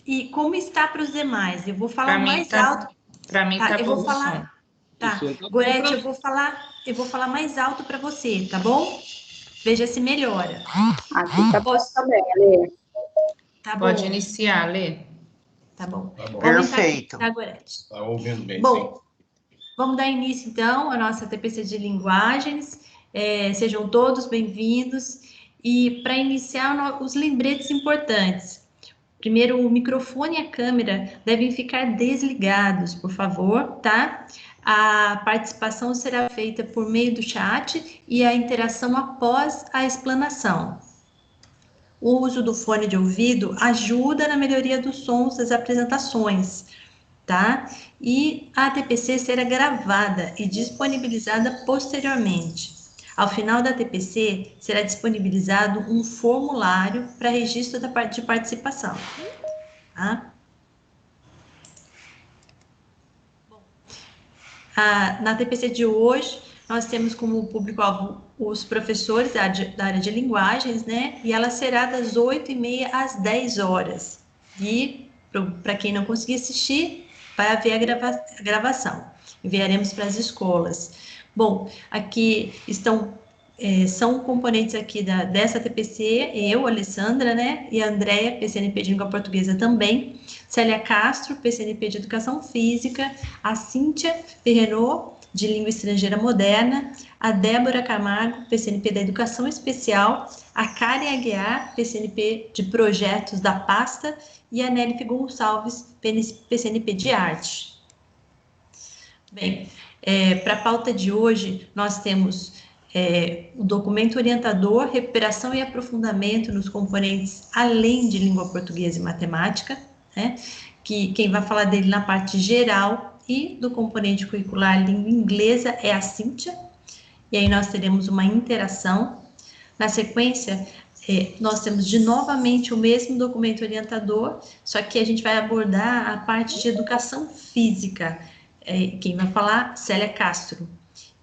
E como está para os demais? Eu vou falar Para mim mais tá, alto. para mim Tá, tá eu bom vou o som. falar. O Tá, som tá bom Gorete, para. eu vou falar mais alto para você, tá bom? Veja se melhora. Aqui tá bom Posso? também, Ale. Tá Pode bom, iniciar, Lê. tá bom. Tá bom. Vou aumentar aqui, Perfeito. tá, Gorete? Tá ouvindo bem, sim. Bom, vamos dar início então à nossa TPC de linguagens. Sejam todos bem-vindos. E para iniciar, os lembretes importantes. Primeiro, o microfone e a câmera devem ficar desligados, por favor, tá? A participação será feita por meio do chat e a interação após a explanação. O uso do fone de ouvido ajuda na melhoria dos sons das apresentações, tá? E a TPC será gravada e disponibilizada posteriormente. Ao final da TPC, será disponibilizado um formulário para registro de participação, tá? Na TPC de hoje, nós temos como público-alvo os professores da área de linguagens, né? E ela será das 8h30 às 10 horas. E, para quem não conseguir assistir, vai haver a gravação. Enviaremos para as escolas. Bom, aqui são componentes aqui dessa TPC, eu, Alessandra, né? E a Andréia, PCNP de Língua Portuguesa também. Célia Castro, PCNP de Educação Física. A Cíntia Ferreiro, de Língua Estrangeira Moderna. A Débora Camargo, PCNP da Educação Especial. A Karen Aguiar, PCNP de Projetos da Pasta. E a Nelly Gonçalves, PCNP de Arte. Bem, para a pauta de hoje, nós temos o documento orientador, recuperação e aprofundamento nos componentes além de língua portuguesa e matemática, né? Que quem vai falar dele na parte geral e do componente curricular língua inglesa é a Cíntia, e aí nós teremos uma interação. Na sequência, nós temos novamente o mesmo documento orientador, só que a gente vai abordar a parte de educação física. Quem vai falar? Célia Castro.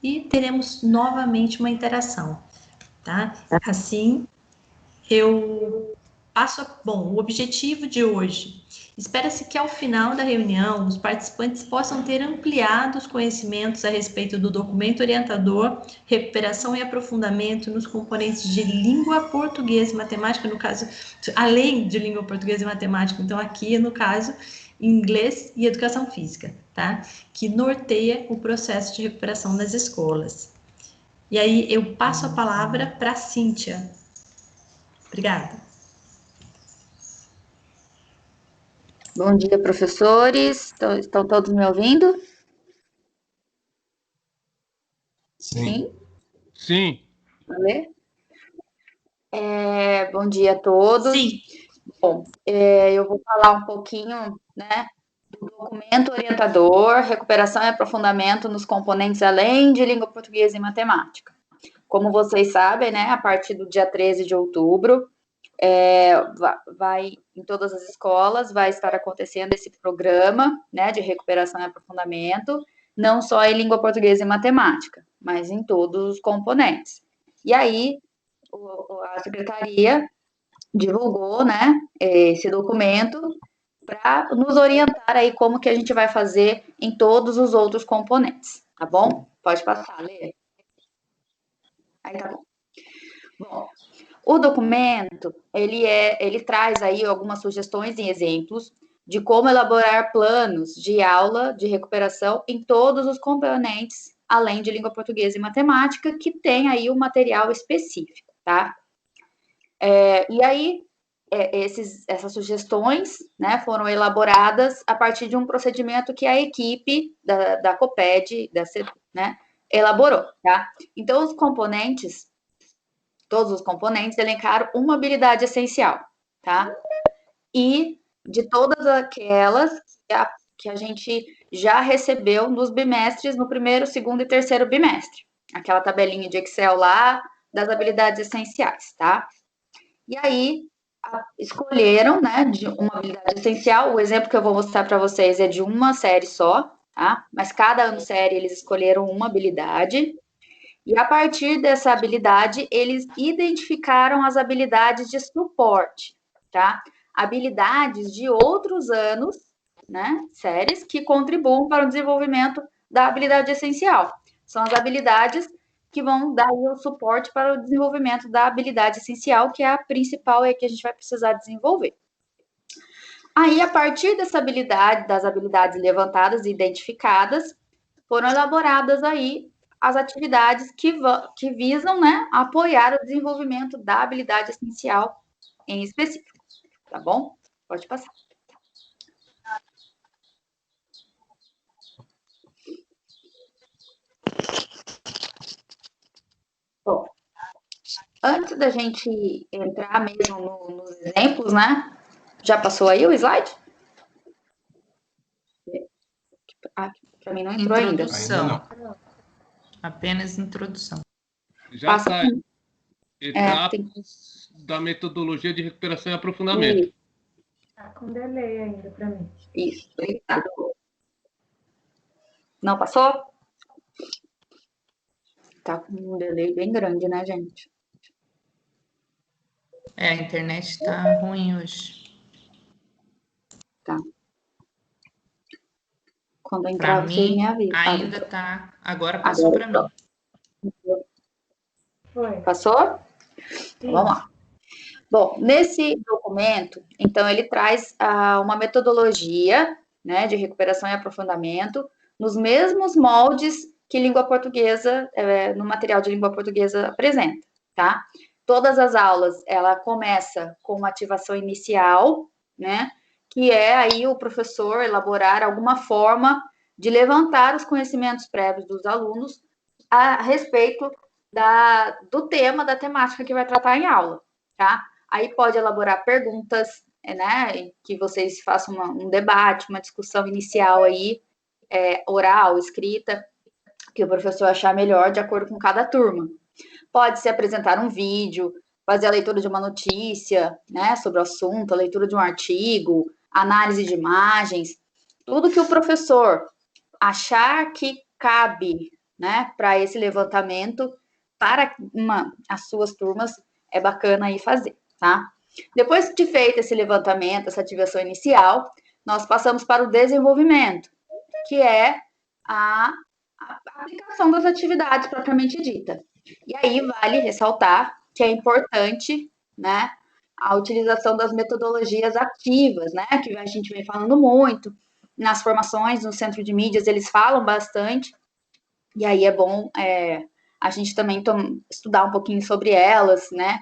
E teremos novamente uma interação, tá? Assim, eu passo. Bom, o objetivo de hoje. Espera-se que ao final da reunião os participantes possam ter ampliado os conhecimentos a respeito do documento orientador, recuperação e aprofundamento nos componentes de língua portuguesa e matemática, no caso, além de língua portuguesa e matemática, então aqui no caso, inglês e educação física, tá? Que norteia o processo de recuperação das escolas. E aí eu passo a palavra para a Cíntia. Obrigada. Bom dia, professores. Estão todos me ouvindo? Sim. Sim. Ale? Bom dia a todos. Sim. Bom, eu vou falar um pouquinho, né, do documento orientador, recuperação e aprofundamento nos componentes além de língua portuguesa e matemática. Como vocês sabem, né, a partir do dia 13 de outubro, vai em todas as escolas, vai estar acontecendo esse programa, né, de recuperação e aprofundamento, não só em língua portuguesa e matemática, mas em todos os componentes. E aí, a secretaria divulgou, né, esse documento para nos orientar aí como que a gente vai fazer em todos os outros componentes, tá bom? Pode passar, Lê. Aí tá bom. Bom, o documento, ele traz aí algumas sugestões e exemplos de como elaborar planos de aula de recuperação em todos os componentes, além de língua portuguesa e matemática, que tem aí o material específico, tá? E aí, essas sugestões, né, foram elaboradas a partir de um procedimento que a equipe da COPED, né, elaborou, tá? Então, todos os componentes elencaram uma habilidade essencial, tá? E de todas aquelas que a gente já recebeu nos bimestres, no primeiro, segundo e terceiro bimestre. Aquela tabelinha de Excel lá das habilidades essenciais, tá? E aí, escolheram, né, de uma habilidade essencial. O exemplo que eu vou mostrar para vocês é de uma série só, tá? Mas cada ano série eles escolheram uma habilidade. E a partir dessa habilidade, eles identificaram as habilidades de suporte, tá? habilidades de outros anos, né, séries, que contribuam para o desenvolvimento da habilidade essencial. São as habilidades que vão dar o suporte para o desenvolvimento da habilidade essencial, que é a principal e que a gente vai precisar desenvolver. Aí, a partir dessa habilidade, das habilidades levantadas e identificadas, foram elaboradas aí as atividades que visam, né, apoiar o desenvolvimento da habilidade essencial em específico, tá bom? Pode passar. Bom, antes da gente entrar mesmo nos exemplos, né? Já passou aí o slide? Ah, para mim não entrou ainda. Ainda não. Apenas introdução. Já está etapas da metodologia de recuperação e aprofundamento. Tá com delay ainda para mim. Isso, obrigado. Não passou? Tá com um delay bem grande, né, gente? A internet tá ruim hoje. Tá. Quando entrar, você me avisa. Ainda tá. Agora passou para mim. Foi. Passou? Então, vamos lá. Bom, nesse documento, então, ele traz uma metodologia, né, de recuperação e aprofundamento, nos mesmos moldes que língua portuguesa, no material de língua portuguesa apresenta, tá? Todas as aulas, ela começa com uma ativação inicial, né, que é aí o professor elaborar alguma forma de levantar os conhecimentos prévios dos alunos a respeito do tema, da temática que vai tratar em aula, tá? Aí pode elaborar perguntas, né, que vocês façam um debate, uma discussão inicial aí, oral, escrita, que o professor achar melhor de acordo com cada turma. Pode se apresentar um vídeo, fazer a leitura de uma notícia, né, sobre o assunto, a leitura de um artigo, análise de imagens, tudo que o professor achar que cabe, né, para esse levantamento, para as suas turmas, é bacana aí fazer, tá? Depois de feito esse levantamento, essa ativação inicial, nós passamos para o desenvolvimento, que é a aplicação das atividades propriamente dita. E aí vale ressaltar que é importante, né, a utilização das metodologias ativas, né, que a gente vem falando muito, nas formações, no centro de mídias, eles falam bastante, e aí é bom a gente também estudar um pouquinho sobre elas, né?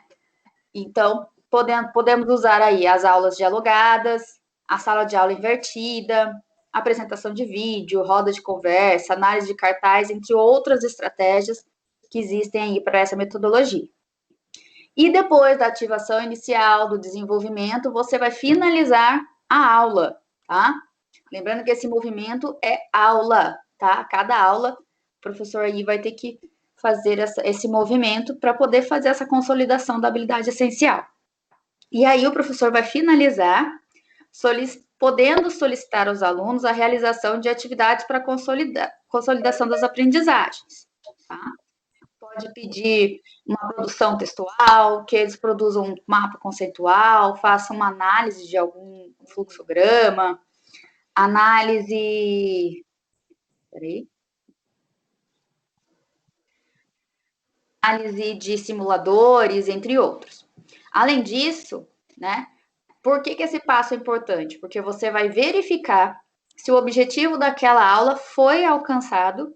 Então, podemos usar aí as aulas dialogadas, a sala de aula invertida, apresentação de vídeo, roda de conversa, análise de cartaz, entre outras estratégias que existem aí para essa metodologia. E depois da ativação inicial, do desenvolvimento, você vai finalizar a aula, tá? Lembrando que esse movimento é aula, tá? Cada aula, o professor aí vai ter que fazer esse movimento para poder fazer essa consolidação da habilidade essencial. E aí o professor vai finalizar, podendo solicitar aos alunos a realização de atividades para consolidação das aprendizagens, tá? Pode pedir uma produção textual, que eles produzam um mapa conceitual, façam uma análise de algum fluxograma, análise de simuladores, entre outros. Além disso, né, por que esse passo é importante? Porque você vai verificar se o objetivo daquela aula foi alcançado,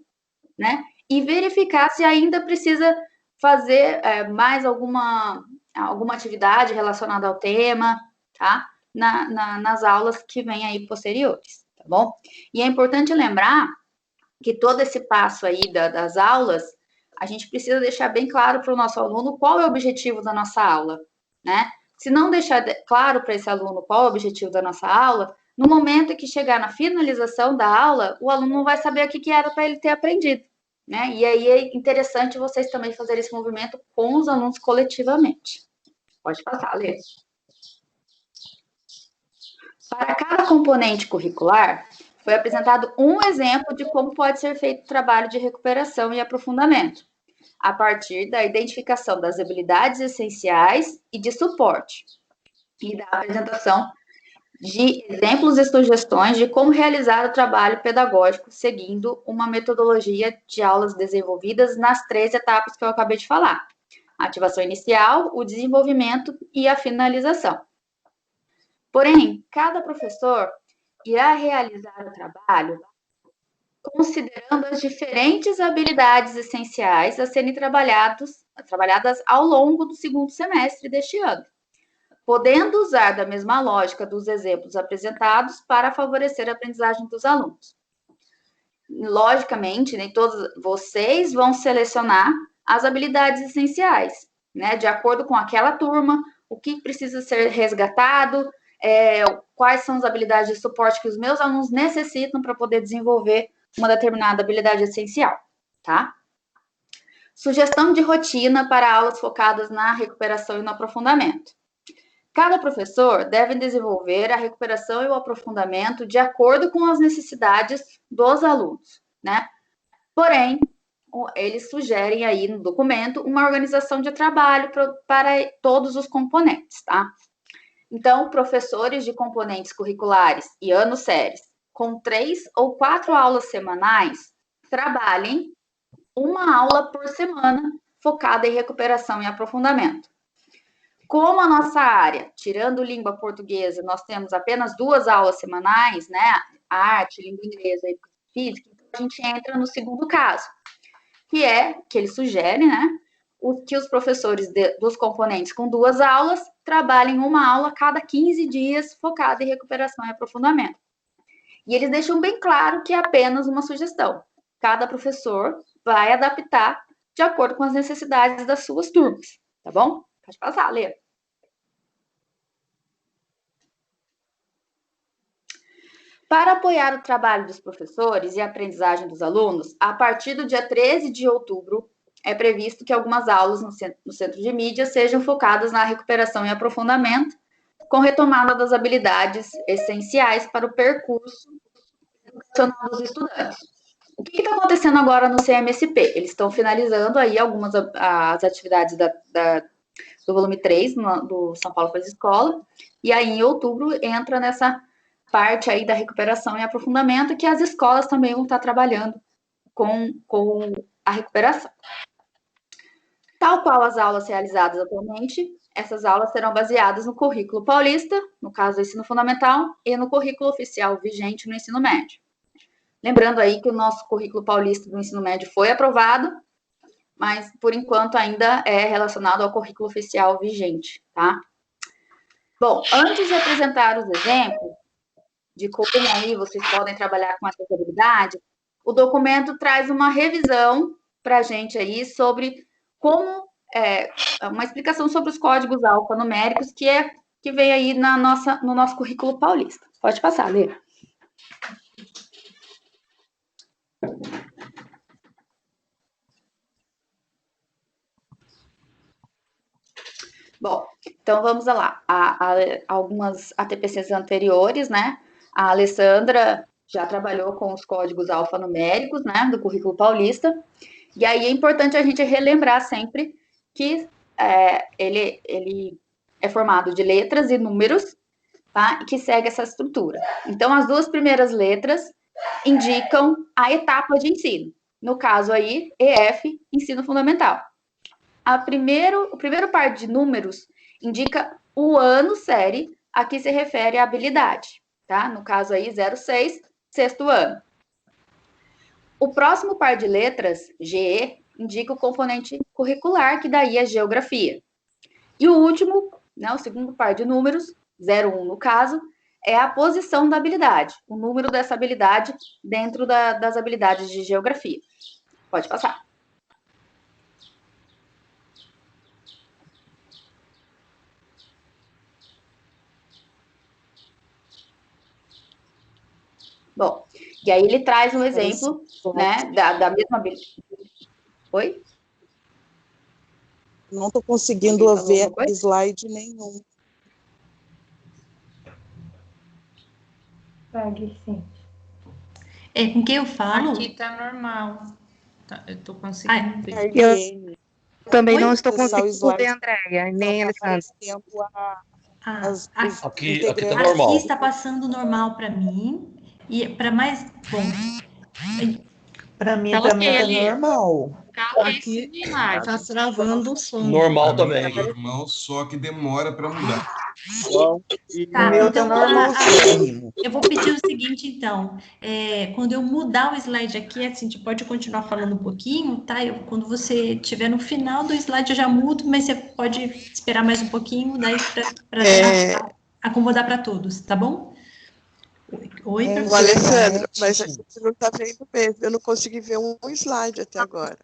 né, e verificar se ainda precisa fazer mais alguma atividade relacionada ao tema, tá? Nas aulas que vêm aí posteriores, tá bom? E é importante lembrar que todo esse passo aí das aulas, a gente precisa deixar bem claro para o nosso aluno qual é o objetivo da nossa aula, né? Se não deixar claro para esse aluno qual é o objetivo da nossa aula, no momento que chegar na finalização da aula, o aluno não vai saber o que era para ele ter aprendido, né? E aí é interessante vocês também fazerem esse movimento com os alunos coletivamente. Pode passar, Lê. Para cada componente curricular, foi apresentado um exemplo de como pode ser feito o trabalho de recuperação e aprofundamento, a partir da identificação das habilidades essenciais e de suporte. e da apresentação de exemplos e sugestões de como realizar o trabalho pedagógico seguindo uma metodologia de aulas desenvolvidas nas 3 etapas que eu acabei de falar: a ativação inicial, o desenvolvimento e a finalização. Porém, cada professor irá realizar o trabalho considerando as diferentes habilidades essenciais a serem trabalhadas ao longo do segundo semestre deste ano, podendo usar da mesma lógica dos exemplos apresentados para favorecer a aprendizagem dos alunos. Logicamente, nem todos vocês vão selecionar as habilidades essenciais, né, de acordo com aquela turma, o que precisa ser resgatado, quais são as habilidades de suporte que os meus alunos necessitam para poder desenvolver uma determinada habilidade essencial, tá? Sugestão de rotina para aulas focadas na recuperação e no aprofundamento. Cada professor deve desenvolver a recuperação e o aprofundamento de acordo com as necessidades dos alunos, né? Porém, eles sugerem aí no documento uma organização de trabalho para todos os componentes, tá? Então, professores de componentes curriculares e anos séries com 3 ou 4 aulas semanais, trabalhem uma aula por semana focada em recuperação e aprofundamento. Como a nossa área, tirando língua portuguesa, nós temos apenas 2 aulas semanais, né? Arte, língua inglesa e física, então a gente entra no segundo caso, que é, que ele sugere, né? Que os professores dos componentes com 2 aulas trabalhem uma aula a cada 15 dias focada em recuperação e aprofundamento. E eles deixam bem claro que é apenas uma sugestão. Cada professor vai adaptar de acordo com as necessidades das suas turmas, tá bom? Pode passar, Lê. Para apoiar o trabalho dos professores e a aprendizagem dos alunos, a partir do dia 13 de outubro, é previsto que algumas aulas no Centro de Mídia sejam focadas na recuperação e aprofundamento, com retomada das habilidades essenciais para o percurso educacional dos estudantes. O que está acontecendo agora no CMSP? Eles estão finalizando aí algumas as atividades do volume 3, do São Paulo Faz Escola, e aí em outubro entra nessa parte aí da recuperação e aprofundamento, que as escolas também vão estar trabalhando com a recuperação. Tal qual as aulas realizadas atualmente, essas aulas serão baseadas no currículo paulista, no caso do ensino fundamental, e no currículo oficial vigente no ensino médio. Lembrando aí que o nosso currículo paulista do ensino médio foi aprovado, mas por enquanto ainda é relacionado ao currículo oficial vigente, tá? Bom, antes de apresentar os exemplos de como aí vocês podem trabalhar com essas habilidades, o documento traz uma revisão para a gente aí sobre como, uma explicação sobre os códigos alfanuméricos que vem aí no nosso currículo paulista. Pode passar, Lê. Bom, então vamos lá. Algumas ATPCs anteriores, né? A Alessandra já trabalhou com os códigos alfanuméricos, né? Do currículo paulista. E aí é importante a gente relembrar sempre que ele é formado de letras e números, tá? E que segue essa estrutura. Então, as 2 primeiras letras indicam a etapa de ensino. No caso aí, EF, ensino fundamental. O primeiro par de números indica o ano série a que se refere a habilidade, tá? No caso aí, 06, 6º ano. O próximo par de letras, GE, indica o componente curricular, que daí é geografia. E o último, né, o segundo par de números, 01 no caso, é a posição da habilidade, o número dessa habilidade dentro das habilidades de geografia. Pode passar. Bom, e aí ele traz um exemplo, né, da mesma habilidade. Oi? Não estou conseguindo ver slide nenhum. Pague, sim. É com quem eu falo? Aqui tá normal. Eu estou conseguindo ver. Eu também Oi? não estou Acessar o conseguindo ver, slide. Andréia, nem Não está Alessandra. aparecendo Os Aqui tá integrantes. normal. Aqui está passando normal para mim. E para mais. Bom, Para mim Tá também ok tá ali. normal. Aqui Tá travando o som. Normal Pra mim também. tá normal, só que demora para mudar. tá, O meu então, tá normalzinho. eu vou pedir o seguinte, então. Quando eu mudar o slide aqui, assim, a gente pode continuar falando um pouquinho, tá? Quando você estiver no final do slide, eu já mudo, mas você pode esperar mais um pouquinho, daí para acomodar para todos, tá bom? Oi, É, O professor. Alessandro, mas a gente. gente não está vendo mesmo. Eu não consegui ver um slide até agora.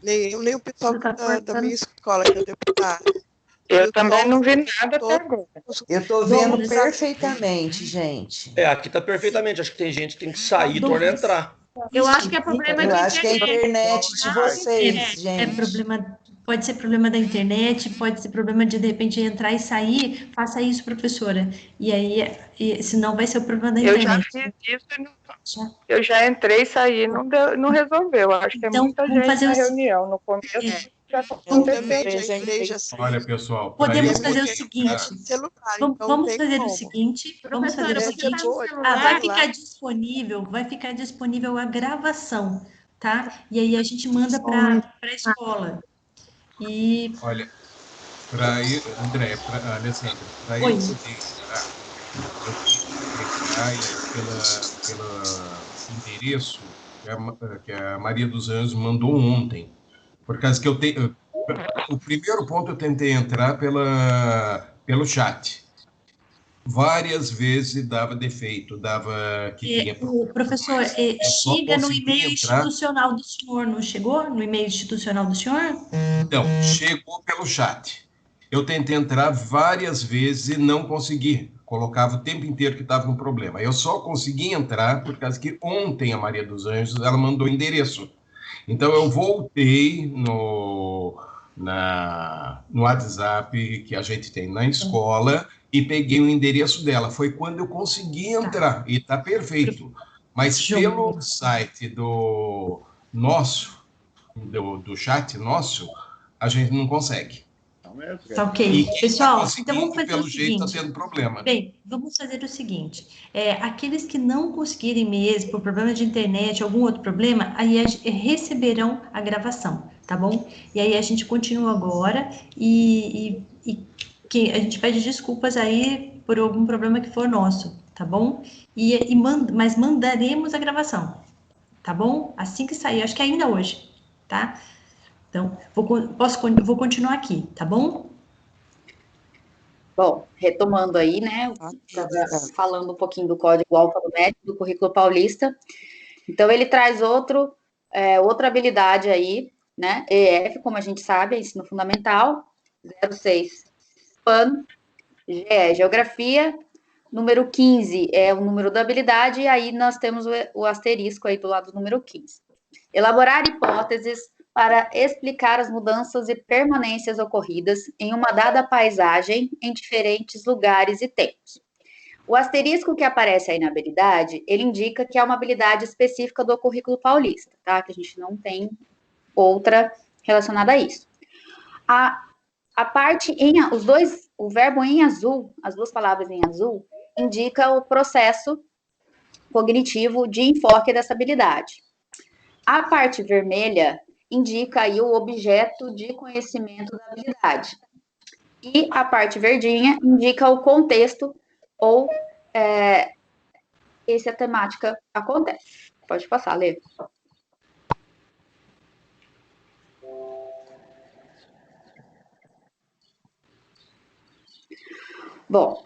Nem eu, nem o pessoal da minha escola, que é deputado. Eu também não vi nada até todos agora. Eu tô vendo Vamos. perfeitamente, gente. Aqui tá perfeitamente. Acho que tem gente que tem que sair e tornar a entrar. Eu acho que é problema Eu de acho que é a internet de vocês, É gente. problema, pode ser problema da internet, pode ser problema de repente entrar e sair. Faça isso, professora. E aí, senão vai ser o problema da Eu já internet. fiz isso e eu já entrei e saí, não resolveu. Acho que é Então, muita vamos gente fazer na o reunião. No começo já tá Eu acontecendo. também já entrei, já saí. Olha, pessoal, Podemos para fazer o eu seguinte. celular, Vamos, então vamos tem fazer como. o seguinte. Vamos fazer o Professora, você seguinte. tá no Vai celular? Vai ficar disponível a gravação, tá? E aí a gente manda para a escola. E olha, para ir, André, Alessandra, para eu Oi. poder entrar, eu tenho que entrar pelo endereço que a Maria dos Anjos mandou ontem. Por causa que eu tenho. O primeiro ponto eu tentei entrar pelo chat. Várias vezes dava defeito, dava que tinha o professor, só chega no consegui e-mail entrar. institucional do senhor, não chegou? No e-mail institucional do senhor? Então, chegou pelo chat. Eu tentei entrar várias vezes e não consegui. Colocava o tempo inteiro que estava com problema. Eu só consegui entrar por causa que ontem a Maria dos Anjos ela mandou endereço. Então eu voltei no WhatsApp que a gente tem na escola e peguei o endereço dela. Foi quando eu consegui entrar e está perfeito. Mas pelo site do nosso, do chat nosso, a gente não consegue. Tá ok. E quem Pessoal, tá então vamos conseguindo, fazer pelo o jeito, seguinte. está tendo problema. Bem, vamos fazer o seguinte. Aqueles que não conseguirem mesmo, por problema de internet, algum outro problema, aí receberão a gravação, tá bom? E aí a gente continua agora e que a gente pede desculpas aí por algum problema que for nosso, tá bom? Mas mandaremos a gravação, tá bom? Assim que sair, acho que ainda hoje, tá? Então, vou continuar aqui, tá bom? Bom, retomando aí, né, falando um pouquinho do Código Alfa-Numérico do Currículo Paulista. Então, ele traz outra habilidade aí, né, EF, como a gente sabe, é ensino fundamental, 06, PAN, Geografia, número 15 é o número da habilidade, e aí nós temos o asterisco aí do lado do número 15. Elaborar hipóteses para explicar as mudanças e permanências ocorridas em uma dada paisagem em diferentes lugares e tempos. O asterisco que aparece aí na habilidade, ele indica que é uma habilidade específica do currículo paulista, tá? Que a gente não tem outra relacionada a isso. A parte o verbo em azul, as duas palavras em azul, indica o processo cognitivo de enfoque dessa habilidade. A parte vermelha indica aí o objeto de conhecimento da habilidade. E a parte verdinha indica o contexto ou se a temática acontece. Pode passar, Lê. Bom,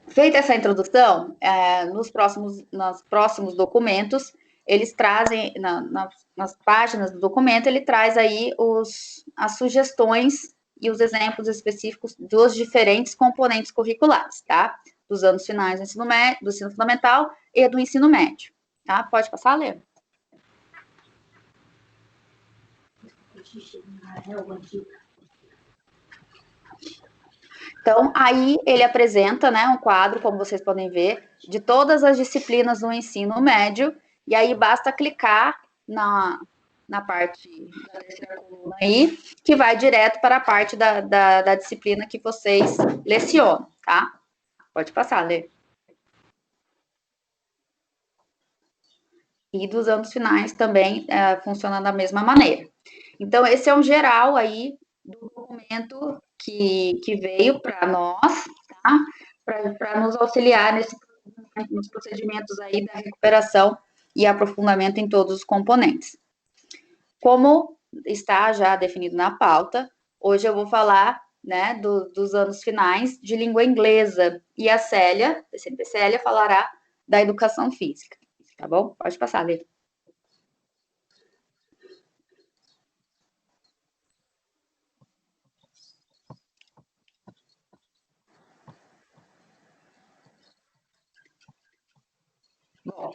feita essa introdução, nos próximos documentos, eles trazem, nas páginas do documento, ele traz aí as sugestões e os exemplos específicos dos diferentes componentes curriculares, tá? Dos anos finais do ensino médio, do ensino fundamental e do ensino médio, tá? Pode passar, Lê. Então, aí ele apresenta, né, um quadro, como vocês podem ver, de todas as disciplinas do ensino médio, e aí basta clicar na parte da terceira coluna aí, que vai direto para a parte da disciplina que vocês lecionam, tá? Pode passar, Lê. E dos anos finais também funciona da mesma maneira. Então, esse é um geral aí do documento que veio para nós, tá? Para nos auxiliar nos procedimentos aí da recuperação e aprofundamento em todos os componentes. Como está já definido na pauta, hoje eu vou falar, né, dos anos finais de língua inglesa, e a Célia, PCNP Célia, falará da educação física, tá bom? Pode passar, Lê. Bom,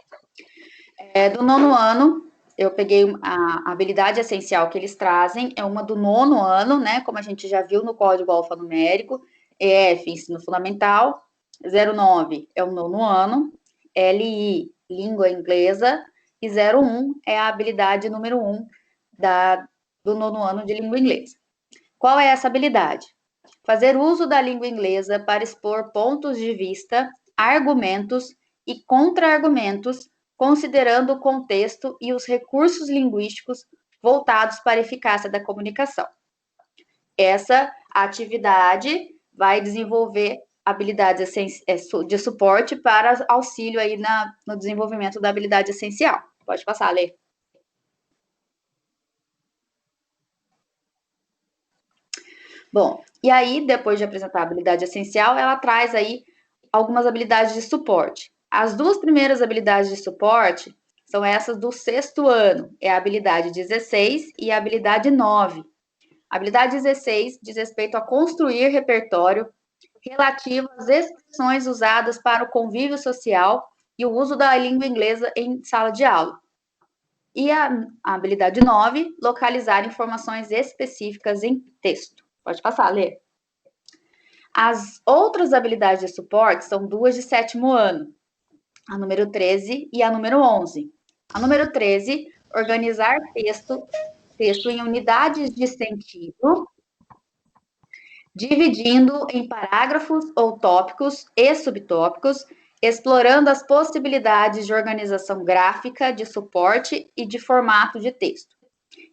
do nono ano, eu peguei a habilidade essencial que eles trazem, é uma do nono ano, né, como a gente já viu no código alfanumérico, EF, ensino fundamental, 09 é o nono ano, LI, língua inglesa, e 01 é a habilidade número 1 do nono ano de língua inglesa. Qual é essa habilidade? Fazer uso da língua inglesa para expor pontos de vista, argumentos e contra-argumentos, considerando o contexto e os recursos linguísticos voltados para a eficácia da comunicação. Essa atividade vai desenvolver habilidades de suporte para auxílio aí no desenvolvimento da habilidade essencial. Pode passar, Lê. Bom, e aí, depois de apresentar a habilidade essencial, ela traz aí algumas habilidades de suporte. As duas primeiras habilidades de suporte são essas do sexto ano, é a habilidade 16 e a habilidade 9. A habilidade 16 diz respeito a construir repertório relativo às expressões usadas para o convívio social e o uso da língua inglesa em sala de aula. E a habilidade 9, localizar informações específicas em texto. Pode passar, Lê. As outras habilidades de suporte são duas de sétimo ano, a número 13 e a número 11. A número 13, organizar texto em unidades de sentido, dividindo em parágrafos ou tópicos e subtópicos, explorando as possibilidades de organização gráfica, de suporte e de formato de texto.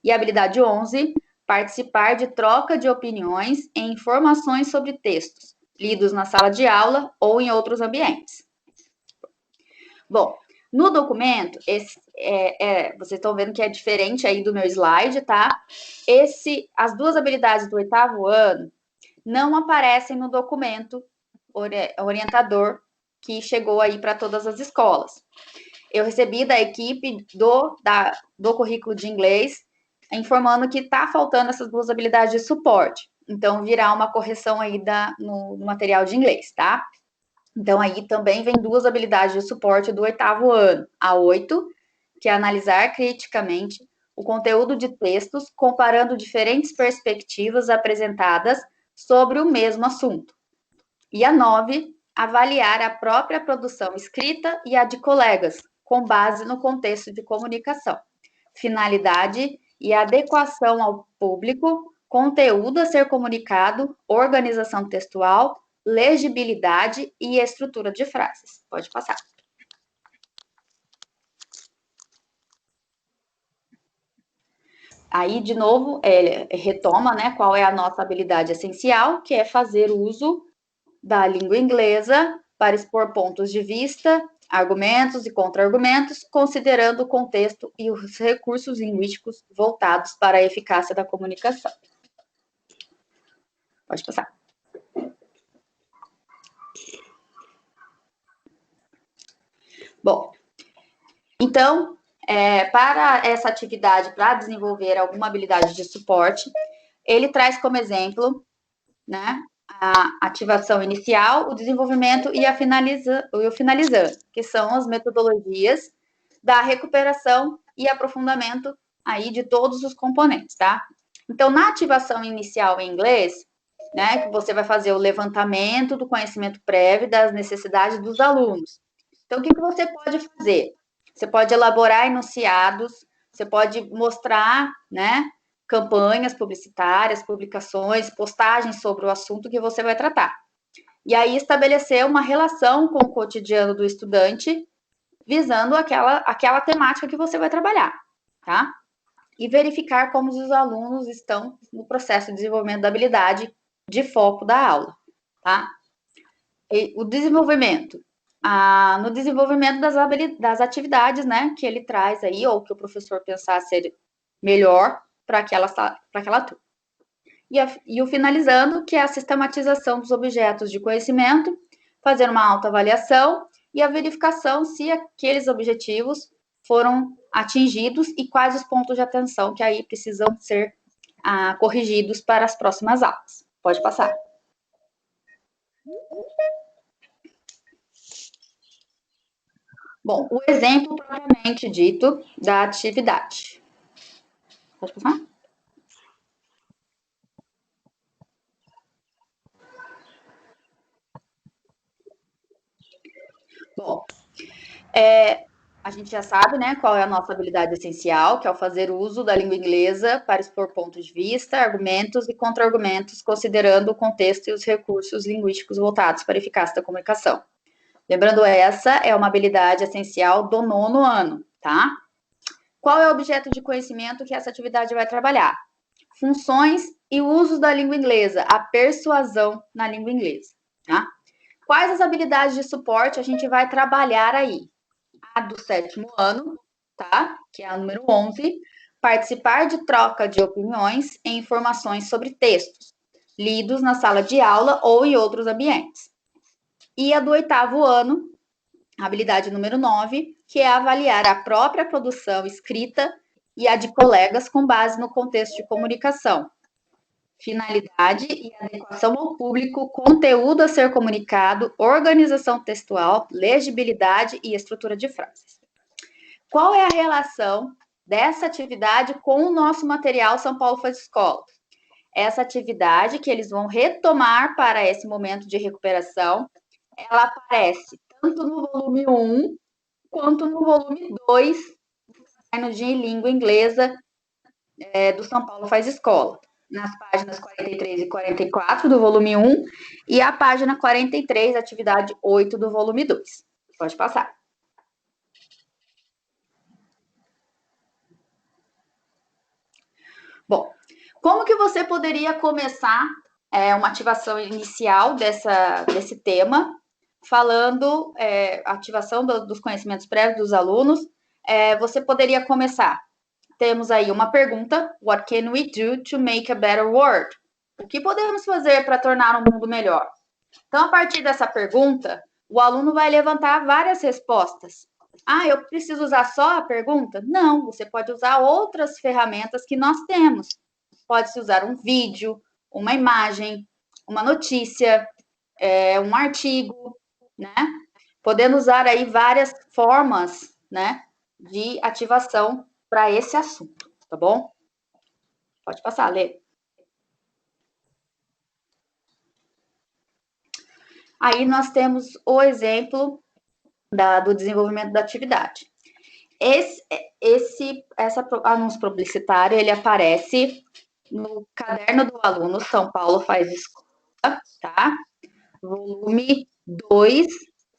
E a habilidade 11, participar de troca de opiniões e informações sobre textos, lidos na sala de aula ou em outros ambientes. Bom, no documento, vocês estão vendo que é diferente aí do meu slide, tá? As duas habilidades do oitavo ano não aparecem no documento orientador que chegou aí para todas as escolas. Eu recebi da equipe do currículo de inglês informando que está faltando essas duas habilidades de suporte. Então, virá uma correção aí no material de inglês, tá? Então, aí também vem duas habilidades de suporte do oitavo ano. A 8, que é analisar criticamente o conteúdo de textos, comparando diferentes perspectivas apresentadas sobre o mesmo assunto. E a 9, avaliar a própria produção escrita e a de colegas, com base no contexto de comunicação. Finalidade e adequação ao público, conteúdo a ser comunicado, organização textual, legibilidade e estrutura de frases. Pode passar. Aí, de novo, retoma, né, qual é a nossa habilidade essencial, que é fazer uso da língua inglesa para expor pontos de vista, argumentos e contra-argumentos, considerando o contexto e os recursos linguísticos voltados para a eficácia da comunicação. Pode passar. Bom, então, para essa atividade, para desenvolver alguma habilidade de suporte, ele traz como exemplo, né, a ativação inicial, o desenvolvimento e o finalizando, que são as metodologias da recuperação e aprofundamento aí de todos os componentes, tá? Então, na ativação inicial em inglês, né, que você vai fazer o levantamento do conhecimento prévio das necessidades dos alunos. Então, o que você pode fazer? Você pode elaborar enunciados Você pode mostrar, né, campanhas publicitárias, publicações, postagens sobre o assunto que você vai tratar. E aí estabelecer uma relação com o cotidiano do estudante, visando aquela temática que você vai trabalhar, tá? E verificar como os alunos estão no processo de desenvolvimento da habilidade de foco da aula, tá? E o desenvolvimento. No desenvolvimento das atividades, né, que ele traz aí, ou que o professor pensar ser melhor para aquela turma. E o finalizando, que é a sistematização dos objetos de conhecimento, fazer uma autoavaliação e a verificação se aqueles objetivos foram atingidos e quais os pontos de atenção que aí precisam ser corrigidos para as próximas aulas. Pode passar. Bom, o exemplo propriamente dito da atividade. Pode passar? Bom, a gente já sabe, né, qual é a nossa habilidade essencial, que é o fazer uso da língua inglesa para expor pontos de vista, argumentos e contra-argumentos, considerando o contexto e os recursos linguísticos voltados para a eficácia da comunicação. Lembrando, essa é uma habilidade essencial do 9º ano, tá? Qual é o objeto de conhecimento que essa atividade vai trabalhar? Funções e usos da língua inglesa, a persuasão na língua inglesa, tá? Quais as habilidades de suporte a gente vai trabalhar aí? A do 7º ano, tá? Que é a número 11, participar de troca de opiniões e informações sobre textos, lidos na sala de aula ou em outros ambientes. E a do 8º ano, a habilidade número 9, que é avaliar a própria produção escrita e a de colegas com base no contexto de comunicação. Finalidade e adequação ao público, conteúdo a ser comunicado, organização textual, legibilidade e estrutura de frases. Qual é a relação dessa atividade com o nosso material São Paulo Faz Escola? Essa atividade que eles vão retomar para esse momento de recuperação, ela aparece tanto no volume 1 quanto no volume 2 do caderno de língua inglesa do São Paulo Faz Escola, nas páginas 43 e 44 do volume 1 e a página 43, atividade 8 do volume 2. Pode passar. Bom, como que você poderia começar uma ativação inicial desse tema, falando ativação dos conhecimentos prévios dos alunos? Você poderia começar. Temos aí uma pergunta: What can we do to make a better world? O que podemos fazer para tornar um mundo melhor? Então, a partir dessa pergunta, o aluno vai levantar várias respostas. Eu preciso usar só a pergunta? Não, você pode usar outras ferramentas que nós temos. Pode-se usar um vídeo, uma imagem, uma notícia, um artigo, né? Podendo usar aí várias formas, né, de ativação para esse assunto, tá bom? Pode passar, Lê. Aí nós temos o exemplo do desenvolvimento da atividade. Esse anúncio publicitário, ele aparece no caderno do aluno São Paulo Faz Escola, tá? Volume 2,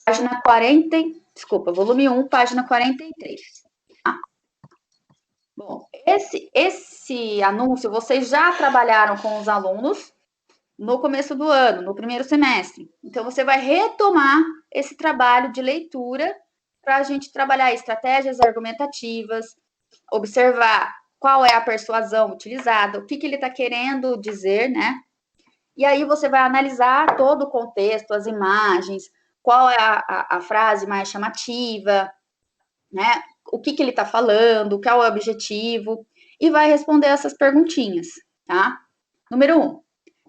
página 40, volume 1, página 43. Tá? Bom, esse anúncio vocês já trabalharam com os alunos no começo do ano, no primeiro semestre. Então, você vai retomar esse trabalho de leitura para a gente trabalhar estratégias argumentativas, observar qual é a persuasão utilizada, o que ele está querendo dizer, né? E aí você vai analisar todo o contexto, as imagens, qual é a frase mais chamativa, né? O que ele está falando, qual é o objetivo, e vai responder essas perguntinhas, tá? Número 1.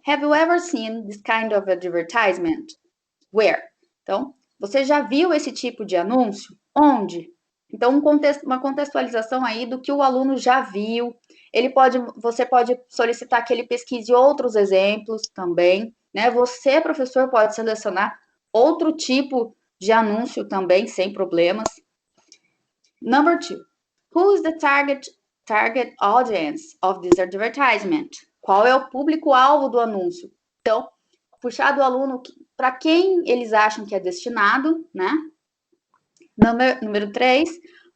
Have you ever seen this kind of advertisement? Where? Então, você já viu esse tipo de anúncio? Onde? Então, uma contextualização aí do que o aluno já viu. Você pode solicitar que ele pesquise outros exemplos também, né? Você, professor, pode selecionar outro tipo de anúncio também, sem problemas. Number 2. Who is the target audience of this advertisement? Qual é o público-alvo do anúncio? Então, puxar do aluno para quem eles acham que é destinado, né? Número 3,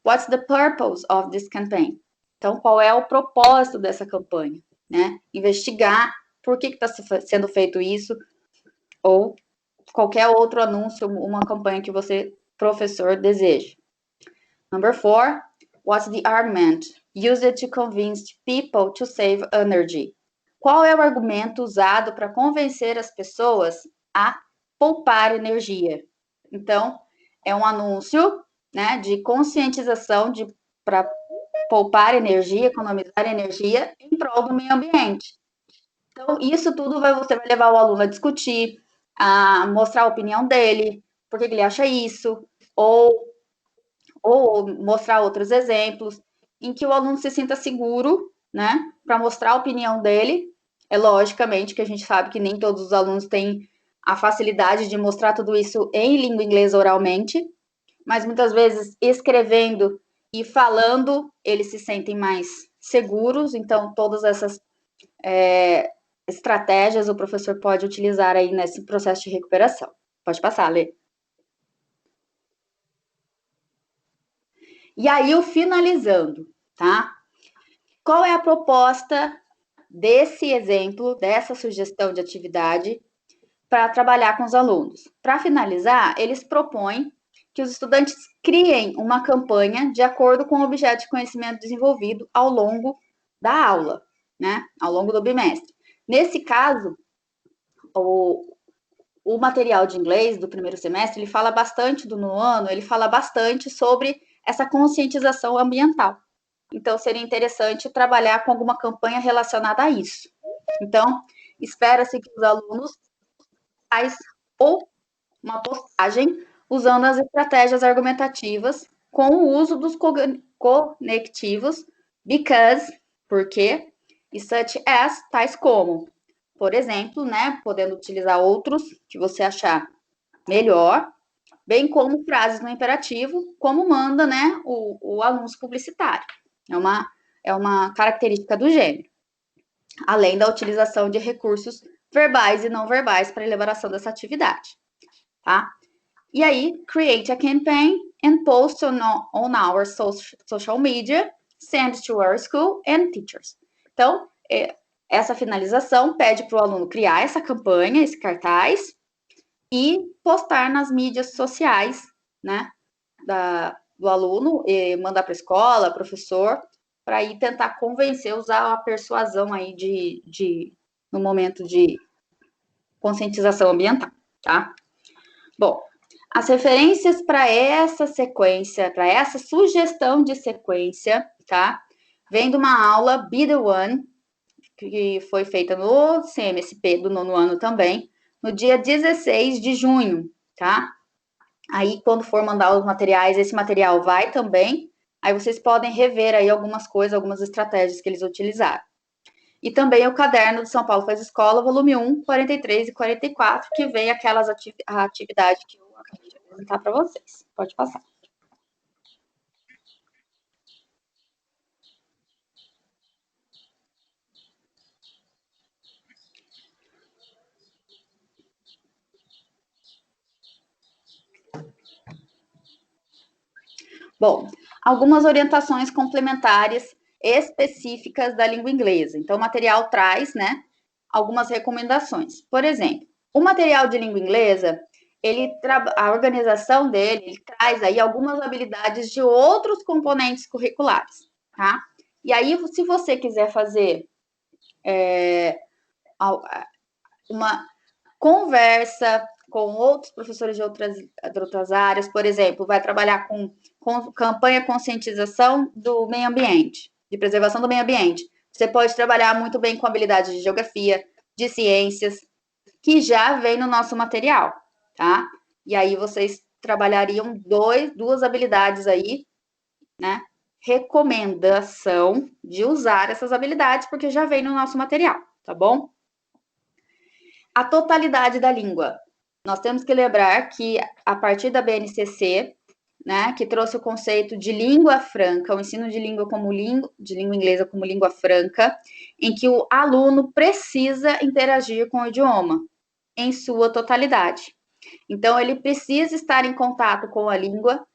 what's the purpose of this campaign? Então, qual é o propósito dessa campanha, né? Investigar por que está sendo feito isso, ou qualquer outro anúncio, uma campanha que você, professor, deseja. Number 4, what's the argument used to convince people to save energy? Qual é o argumento usado para convencer as pessoas a poupar energia? Então, é um anúncio, né, de conscientização para poupar energia, economizar energia em prol do meio ambiente. Então, isso tudo você vai levar o aluno a discutir, a mostrar a opinião dele, por que ele acha isso, ou mostrar outros exemplos, em que o aluno se sinta seguro, né, para mostrar a opinião dele. É logicamente que a gente sabe que nem todos os alunos têm a facilidade de mostrar tudo isso em língua inglesa oralmente, mas muitas vezes escrevendo e falando, eles se sentem mais seguros. Então, todas essas estratégias o professor pode utilizar aí nesse processo de recuperação. Pode passar, Lê. E aí, o finalizando, tá? Qual é a proposta desse exemplo, dessa sugestão de atividade para trabalhar com os alunos? Para finalizar, eles propõem que os estudantes criem uma campanha de acordo com o objeto de conhecimento desenvolvido ao longo da aula, né? Ao longo do bimestre. Nesse caso, o material de inglês do primeiro semestre, ele fala bastante do nono ano, ele fala bastante sobre essa conscientização ambiental. Então, seria interessante trabalhar com alguma campanha relacionada a isso. Então, espera-se que os alunos façam ou uma postagem usando as estratégias argumentativas com o uso dos conectivos because, porque, e such as, tais como. Por exemplo, né, podendo utilizar outros que você achar melhor, bem como frases no imperativo, como manda, né, o anúncio publicitário. É uma característica do gênero. Além da utilização de recursos verbais e não verbais para a elaboração dessa atividade, tá? E aí, create a campaign and post on our social media, send to our school and teachers. Então, essa finalização pede para o aluno criar essa campanha, esse cartaz, e postar nas mídias sociais, né, do aluno, e mandar para a escola, professor, para ir tentar convencer, usar a persuasão aí no momento de conscientização ambiental, tá? Bom, as referências para essa sequência, para essa sugestão de sequência, tá? Vem de uma aula Be The One, que foi feita no CMSP do nono ano também, no dia 16 de junho, tá? Aí, quando for mandar os materiais, esse material vai também. Aí vocês podem rever aí algumas coisas, algumas estratégias que eles utilizaram. E também o caderno de São Paulo Faz Escola, volume 1, 43 e 44, que vem aquelas atividades que eu acabei de apresentar para vocês. Pode passar. Bom, algumas orientações complementares específicas da língua inglesa. Então, o material traz, né, algumas recomendações. Por exemplo, o material de língua inglesa, a organização dele, ele traz aí algumas habilidades de outros componentes curriculares, tá? E aí, se você quiser fazer uma conversa com outros professores de outras áreas, por exemplo, vai trabalhar com campanha conscientização do meio ambiente, de preservação do meio ambiente. Você pode trabalhar muito bem com habilidades de geografia, de ciências, que já vem no nosso material, tá? E aí vocês trabalhariam duas habilidades aí, né? Recomendação de usar essas habilidades, porque já vem no nosso material, tá bom? A totalidade da língua. Nós temos que lembrar que, a partir da BNCC, né, que trouxe o conceito de língua franca, o ensino de língua inglesa como língua franca, em que o aluno precisa interagir com o idioma em sua totalidade. Então, ele precisa estar em contato com a língua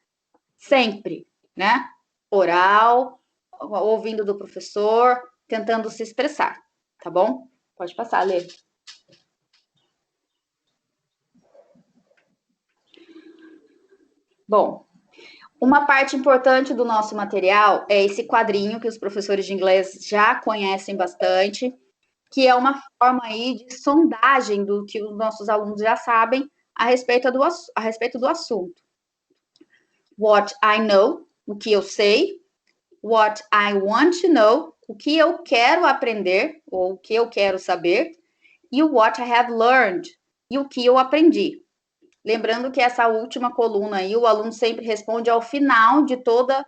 sempre, né? Oral, ouvindo do professor, tentando se expressar, tá bom? Pode passar, Lê. Bom, uma parte importante do nosso material é esse quadrinho que os professores de inglês já conhecem bastante, que é uma forma aí de sondagem do que os nossos alunos já sabem a respeito do assunto. What I know, o que eu sei. What I want to know, o que eu quero aprender, ou o que eu quero saber. E o what I have learned, e o que eu aprendi. Lembrando que essa última coluna aí, o aluno sempre responde ao final de todas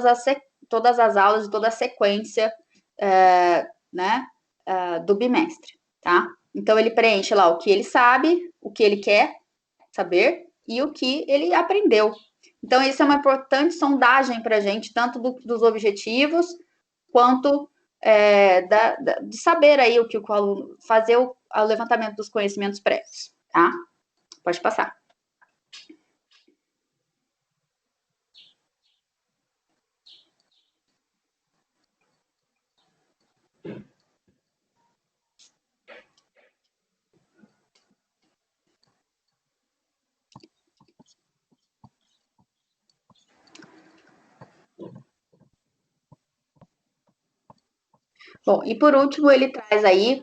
as aulas, de toda a sequência do bimestre, tá? Então, ele preenche lá o que ele sabe, o que ele quer saber e o que ele aprendeu. Então, isso é uma importante sondagem para a gente, tanto dos objetivos, quanto de saber aí o que o aluno, fazer o levantamento dos conhecimentos prévios, tá? Pode passar. Bom, e por último, ele traz aí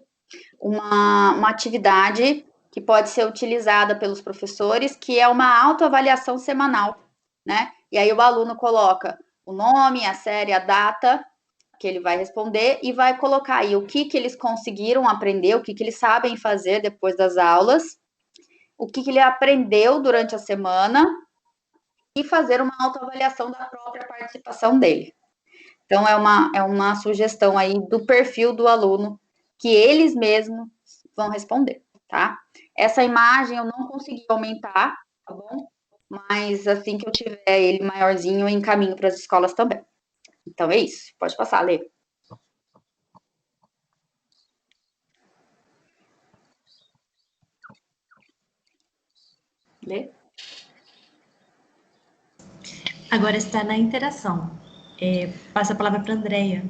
uma atividade que pode ser utilizada pelos professores, que é uma autoavaliação semanal, né? E aí o aluno coloca o nome, a série, a data que ele vai responder e vai colocar aí o que eles conseguiram aprender, o que eles sabem fazer depois das aulas, o que ele aprendeu durante a semana e fazer uma autoavaliação da própria participação dele. Então, é uma sugestão aí do perfil do aluno que eles mesmos vão responder, tá? Essa imagem eu não consegui aumentar, tá bom? Mas assim que eu tiver ele maiorzinho, eu encaminho para as escolas também. Então, é isso. Pode passar, Lê. Lê? Agora está na interação. Passa a palavra para a Andrea.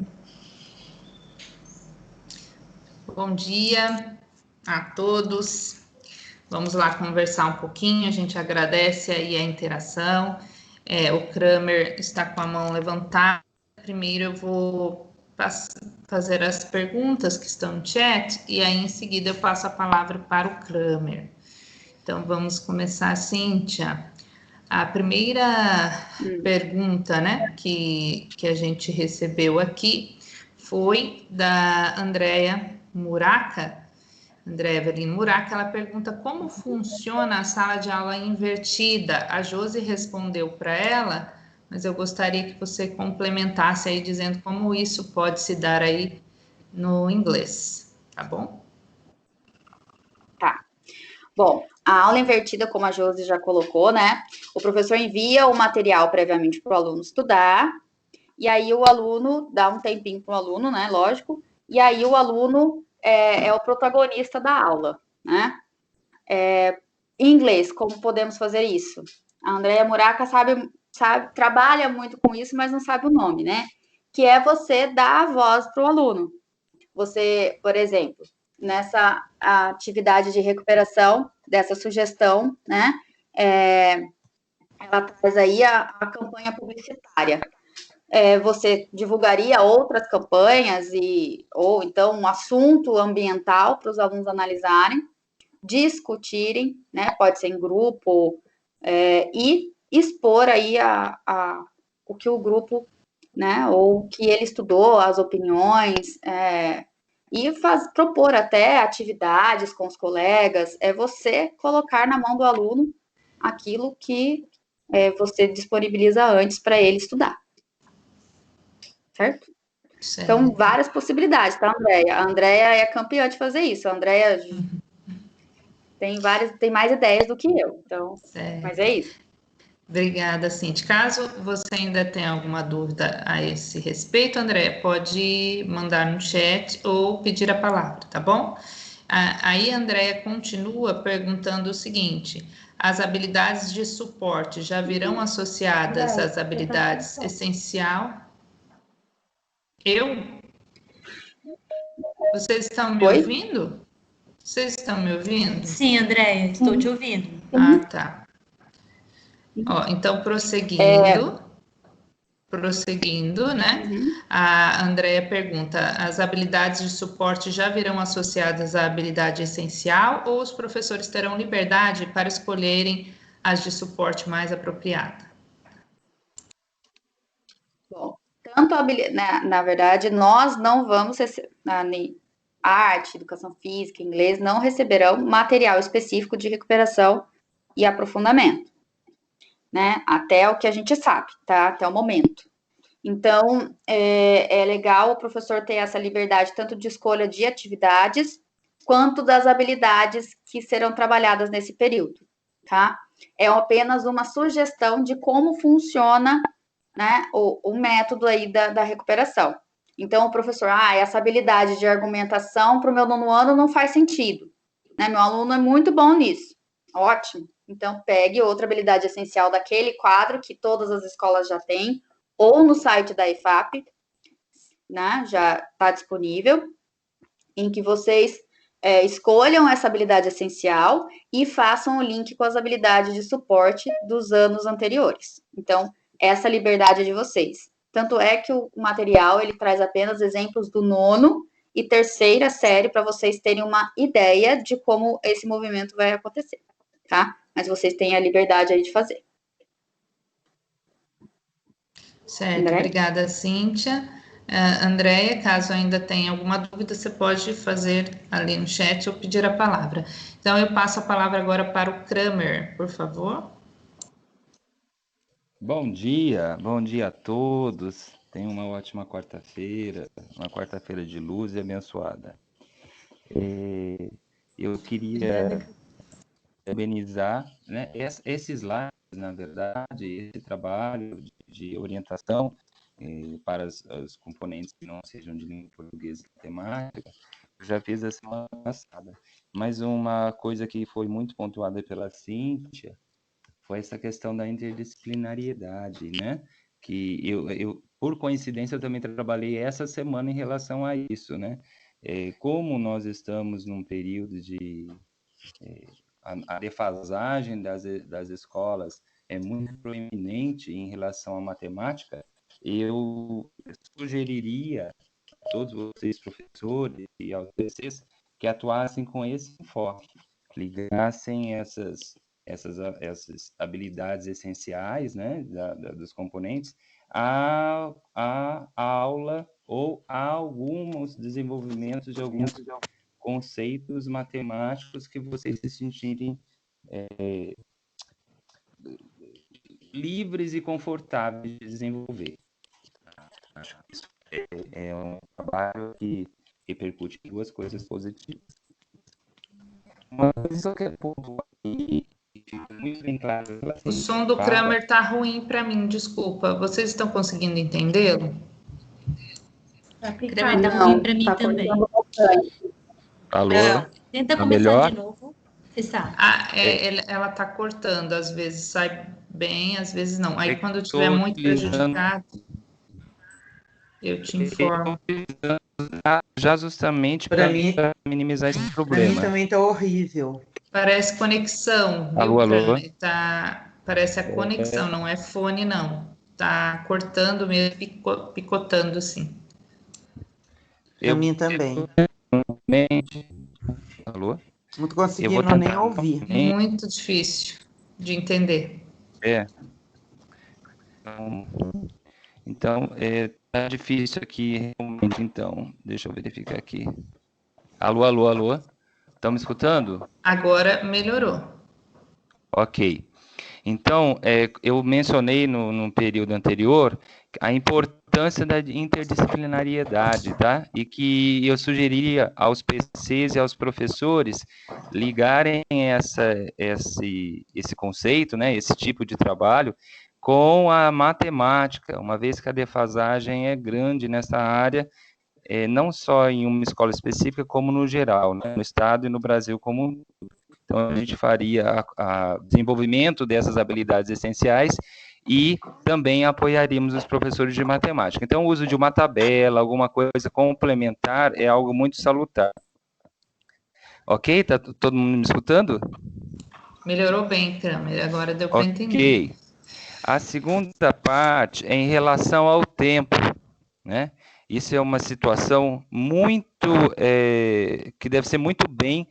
Bom dia a todos. Vamos lá conversar um pouquinho. A gente agradece aí a interação. O Kramer está com a mão levantada. Primeiro eu vou fazer as perguntas que estão no chat e aí em seguida eu passo a palavra para o Kramer. Então vamos começar, Cíntia. A primeira pergunta, né, que a gente recebeu aqui foi da Andrea Evelyn Muraca. Ela pergunta como funciona a sala de aula invertida. A Josi respondeu para ela, mas eu gostaria que você complementasse aí dizendo como isso pode se dar aí no inglês, tá bom? Tá. Bom, a aula invertida, como a Josi já colocou, né? O professor envia o material previamente para o aluno estudar, e aí o aluno dá um tempinho para o aluno, né? Lógico, e aí o aluno é o protagonista da aula, né? Em inglês, como podemos fazer isso? A Andrea Muraca sabe, trabalha muito com isso, mas não sabe o nome, né? Que é você dar a voz para o aluno. Você, por exemplo, nessa atividade de recuperação, dessa sugestão, né? Ela traz aí a campanha publicitária. Você divulgaria outras campanhas ou então um assunto ambiental para os alunos analisarem, discutirem, né? Pode ser em grupo, e expor aí o que o grupo, né? Ou o que ele estudou, as opiniões, e propor até atividades com os colegas, você colocar na mão do aluno aquilo que você disponibiliza antes para ele estudar. Certo? Então, várias possibilidades, tá, Andrea? A Andrea é campeã de fazer isso. A Andrea tem mais ideias do que eu. Então, mas é isso. Obrigada, Cintia. Caso você ainda tenha alguma dúvida a esse respeito, André, pode mandar no chat ou pedir a palavra, tá bom? Aí, a Andréia continua perguntando o seguinte: as habilidades de suporte já virão associadas às habilidades essencial? Vocês estão me ouvindo? Vocês estão me ouvindo? Sim, Andréia, estou te ouvindo. Ah, tá. Ó, então, prosseguindo, né? A Andréia pergunta: as habilidades de suporte já virão associadas à habilidade essencial ou os professores terão liberdade para escolherem as de suporte mais apropriada? Bom, tanto na verdade, nós não vamos arte, educação física, inglês, não receberão material específico de recuperação e aprofundamento, né? Até o que a gente sabe, tá? Até o momento. Então, é legal o professor ter essa liberdade tanto de escolha de atividades, quanto das habilidades que serão trabalhadas nesse período, tá? É apenas uma sugestão de como funciona, né, o método aí da recuperação. Então, o professor, essa habilidade de argumentação para o meu nono ano não faz sentido, né? Meu aluno é muito bom nisso. Ótimo. Então, pegue outra habilidade essencial daquele quadro que todas as escolas já têm, ou no site da EFAP, né, já está disponível, em que vocês escolham essa habilidade essencial e façam o link com as habilidades de suporte dos anos anteriores. Então, essa liberdade é de vocês. Tanto é que o material, ele traz apenas exemplos do nono e terceira série, para vocês terem uma ideia de como esse movimento vai acontecer, tá? Mas vocês têm a liberdade aí de fazer. Certo, André? Obrigada, Cíntia. Andréia, caso ainda tenha alguma dúvida, você pode fazer ali no chat ou pedir a palavra. Então, eu passo a palavra agora para o Kramer, por favor. Bom dia a todos. Tenham uma ótima quarta-feira, uma quarta-feira de luz e abençoada. Eu queria parabenizar, né, esses slides, na verdade, esse trabalho de orientação para os componentes que não sejam de língua portuguesa e matemática, eu já fiz a semana passada. Mas uma coisa que foi muito pontuada pela Cíntia foi essa questão da interdisciplinariedade, né? Que eu por coincidência, eu também trabalhei essa semana em relação a isso, né? Como nós estamos num período de... a defasagem das escolas é muito proeminente em relação à matemática, eu sugeriria a todos vocês, professores, e aos PCs, que atuassem com esse enfoque, ligassem essas habilidades essenciais, né, dos componentes, à aula ou a alguns desenvolvimentos de alguns conceitos matemáticos que vocês se sentirem livres e confortáveis de desenvolver. Acho que isso é um trabalho que repercute em duas coisas positivas. Uma coisa que eu quero pontuar aqui, muito bem claro. O som do Kramer está ruim para mim, desculpa. Vocês estão conseguindo entendê-lo? Kramer está ruim para mim também. Alô? Tenta começar melhor? de novo. Você sabe. Ela está cortando, às vezes sai bem, às vezes não. Aí quando estiver muito prejudicado, eu te informo. Já justamente para minimizar esse problema. Para mim também está horrível. Parece conexão. Alô, alô? Parece a conexão, não é fone, não. Tá cortando mesmo, picotando, sim. Para mim também. Alô? Não tô conseguindo nem ouvir. Muito difícil de entender. Então, tá difícil aqui, realmente, então. Deixa eu verificar aqui. Alô, alô, alô? Estão me escutando? Agora melhorou. Ok. Então, eu mencionei no período anterior a importância importância da interdisciplinariedade, tá? E que eu sugeriria aos PCs e aos professores ligarem esse conceito, né, esse tipo de trabalho, com a matemática, uma vez que a defasagem é grande nessa área, não só em uma escola específica, como no geral, né, no Estado e no Brasil como um todo. Então, a gente faria o desenvolvimento dessas habilidades essenciais e também apoiaríamos os professores de matemática. Então, o uso de uma tabela, alguma coisa complementar, é algo muito salutar. Ok? Tá todo mundo me escutando? Melhorou bem, Kramer, agora deu para entender. Ok. A segunda parte é em relação ao tempo, né? Isso é uma situação muito, que deve ser muito bem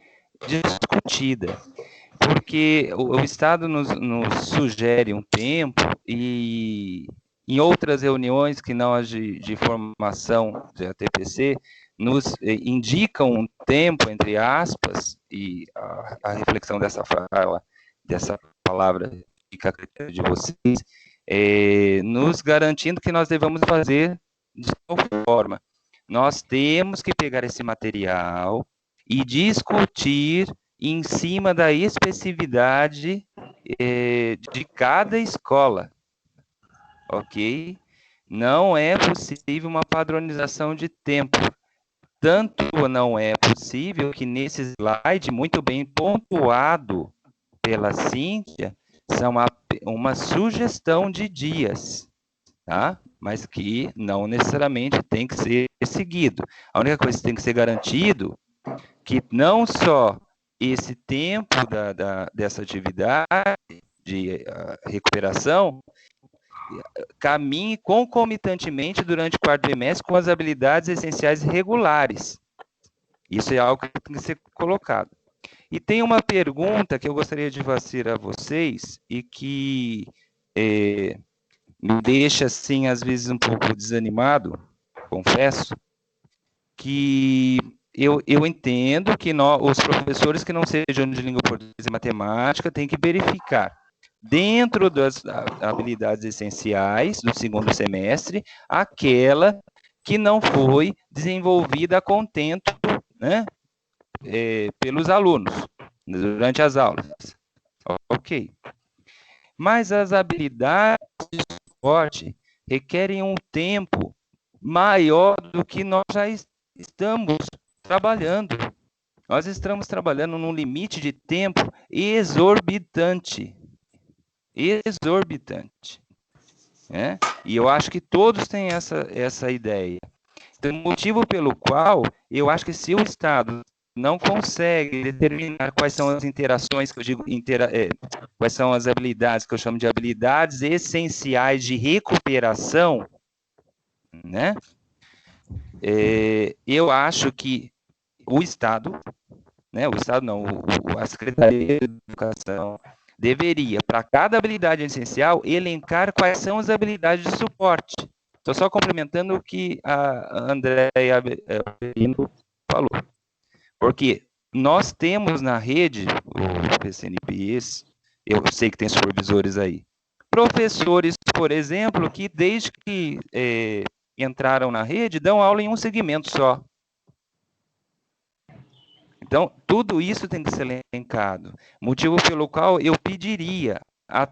discutida, porque o Estado nos sugere um tempo e em outras reuniões que não as de formação de ATPC, nos indicam um tempo, entre aspas, e a reflexão dessa palavra fica a critério de vocês, nos garantindo que nós devemos fazer de tal forma. Nós temos que pegar esse material e discutir em cima da especificidade de cada escola, ok? Não é possível uma padronização de tempo. Tanto não é possível que nesse slide, muito bem pontuado pela Cíntia, são uma sugestão de dias, tá? Mas que não necessariamente tem que ser seguido. A única coisa que tem que ser garantido que não só esse tempo dessa atividade de recuperação caminhe concomitantemente durante o quarto trimestre com as habilidades essenciais regulares. Isso é algo que tem que ser colocado. E tem uma pergunta que eu gostaria de fazer a vocês e que me deixa, assim, às vezes um pouco desanimado, confesso, que eu entendo que os professores que não sejam de língua portuguesa e matemática têm que verificar, dentro das habilidades essenciais do segundo semestre, aquela que não foi desenvolvida a contento, né, pelos alunos, durante as aulas. Ok. Mas as habilidades de suporte requerem um tempo maior do que nós já estamos trabalhando. Nós estamos trabalhando num limite de tempo exorbitante. Exorbitante. Né? E eu acho que todos têm essa ideia. Então, o motivo pelo qual eu acho que se o Estado não consegue determinar quais são as interações, que eu digo, quais são as habilidades, que eu chamo de habilidades essenciais de recuperação, né? Eu acho que o Estado, né, a Secretaria de Educação deveria, para cada habilidade essencial, elencar quais são as habilidades de suporte. Estou só complementando o que a Andréia Avelino falou. Porque nós temos na rede, o PCNPs, eu sei que tem supervisores aí, professores, por exemplo, que desde que entraram na rede, dão aula em um segmento só. Então, tudo isso tem que ser elencado. Motivo pelo qual eu pediria a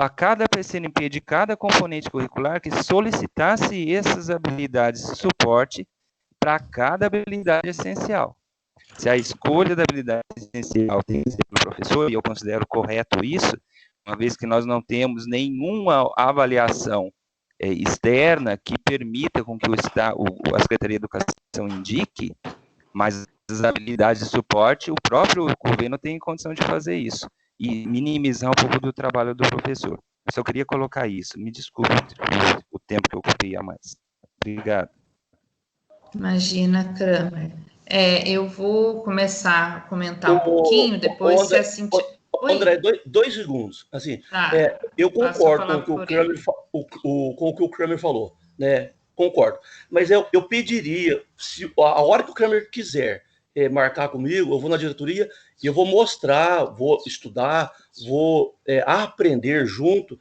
cada PCNP de cada componente curricular que solicitasse essas habilidades de suporte para cada habilidade essencial. Se a escolha da habilidade essencial tem que ser do professor, e eu considero correto isso, uma vez que nós não temos nenhuma avaliação externa que permita com que a Secretaria de Educação indique, mas as habilidades de suporte, o próprio governo tem condição de fazer isso, e minimizar um pouco do trabalho do professor. Eu só queria colocar isso. Me desculpe o tempo que eu ocupei a mais. Obrigado. Imagina, Kramer. Eu vou começar a comentar um pouquinho, depois se a Cintia... André, 2 segundos. Assim, eu concordo com o que o Kramer falou, né? Concordo. Mas eu pediria, se a hora que o Kramer quiser marcar comigo, eu vou na diretoria e eu vou mostrar, vou estudar, vou aprender junto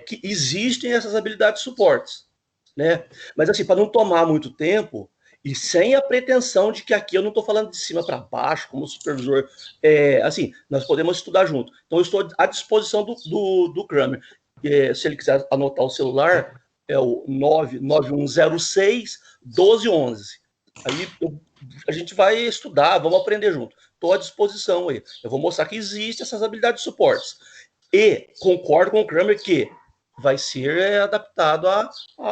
que existem essas habilidades de suportes, né? Mas assim, para não tomar muito tempo e sem a pretensão de que aqui eu não estou falando de cima para baixo, como supervisor, assim, nós podemos estudar junto. Então, eu estou à disposição do Kramer. Se ele quiser anotar o celular, é o 99106-1211. Aí a gente vai estudar, vamos aprender junto. Estou à disposição aí. Eu vou mostrar que existem essas habilidades de suportes. E concordo com o Kramer que vai ser adaptado à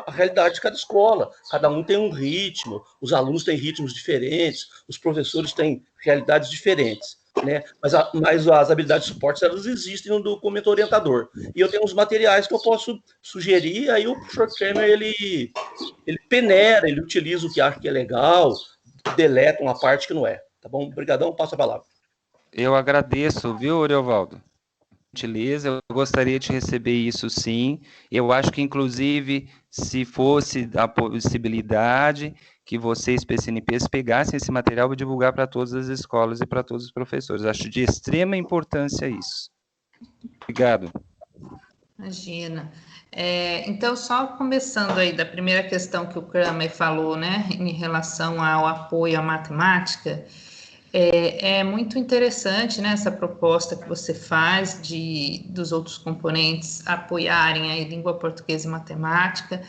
realidade de cada escola. Cada um tem um ritmo, os alunos têm ritmos diferentes, os professores têm realidades diferentes, né? Mas as habilidades de suporte, elas existem no documento orientador. E eu tenho uns materiais que eu posso sugerir, aí o professor Kramer, ele peneira, ele utiliza o que acha que é legal, deleta uma parte que não é. Tá bom? Obrigadão, passa a palavra. Eu agradeço, viu, Ariovaldo? Gentileza, eu gostaria de receber isso sim. Eu acho que, inclusive, se fosse a possibilidade que vocês, PCNPs, pegassem esse material e divulgar para todas as escolas e para todos os professores. Acho de extrema importância isso. Obrigado. Imagina. Então, só começando aí da primeira questão que o Kramer falou, né, em relação ao apoio à matemática, é muito interessante, né, essa proposta que você faz dos outros componentes apoiarem a língua portuguesa e matemática.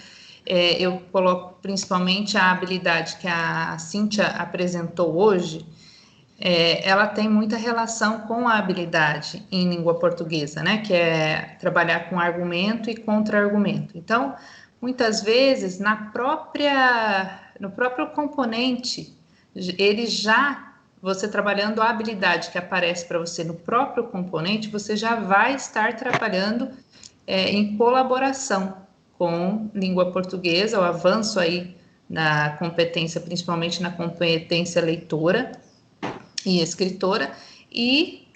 Eu coloco principalmente a habilidade que a Cíntia apresentou hoje, ela tem muita relação com a habilidade em língua portuguesa, né, que é trabalhar com argumento e contra-argumento. Então, muitas vezes, no próprio componente, você trabalhando a habilidade que aparece para você no próprio componente, você já vai estar trabalhando em colaboração com língua portuguesa, o avanço aí na competência, principalmente na competência leitora e escritora, e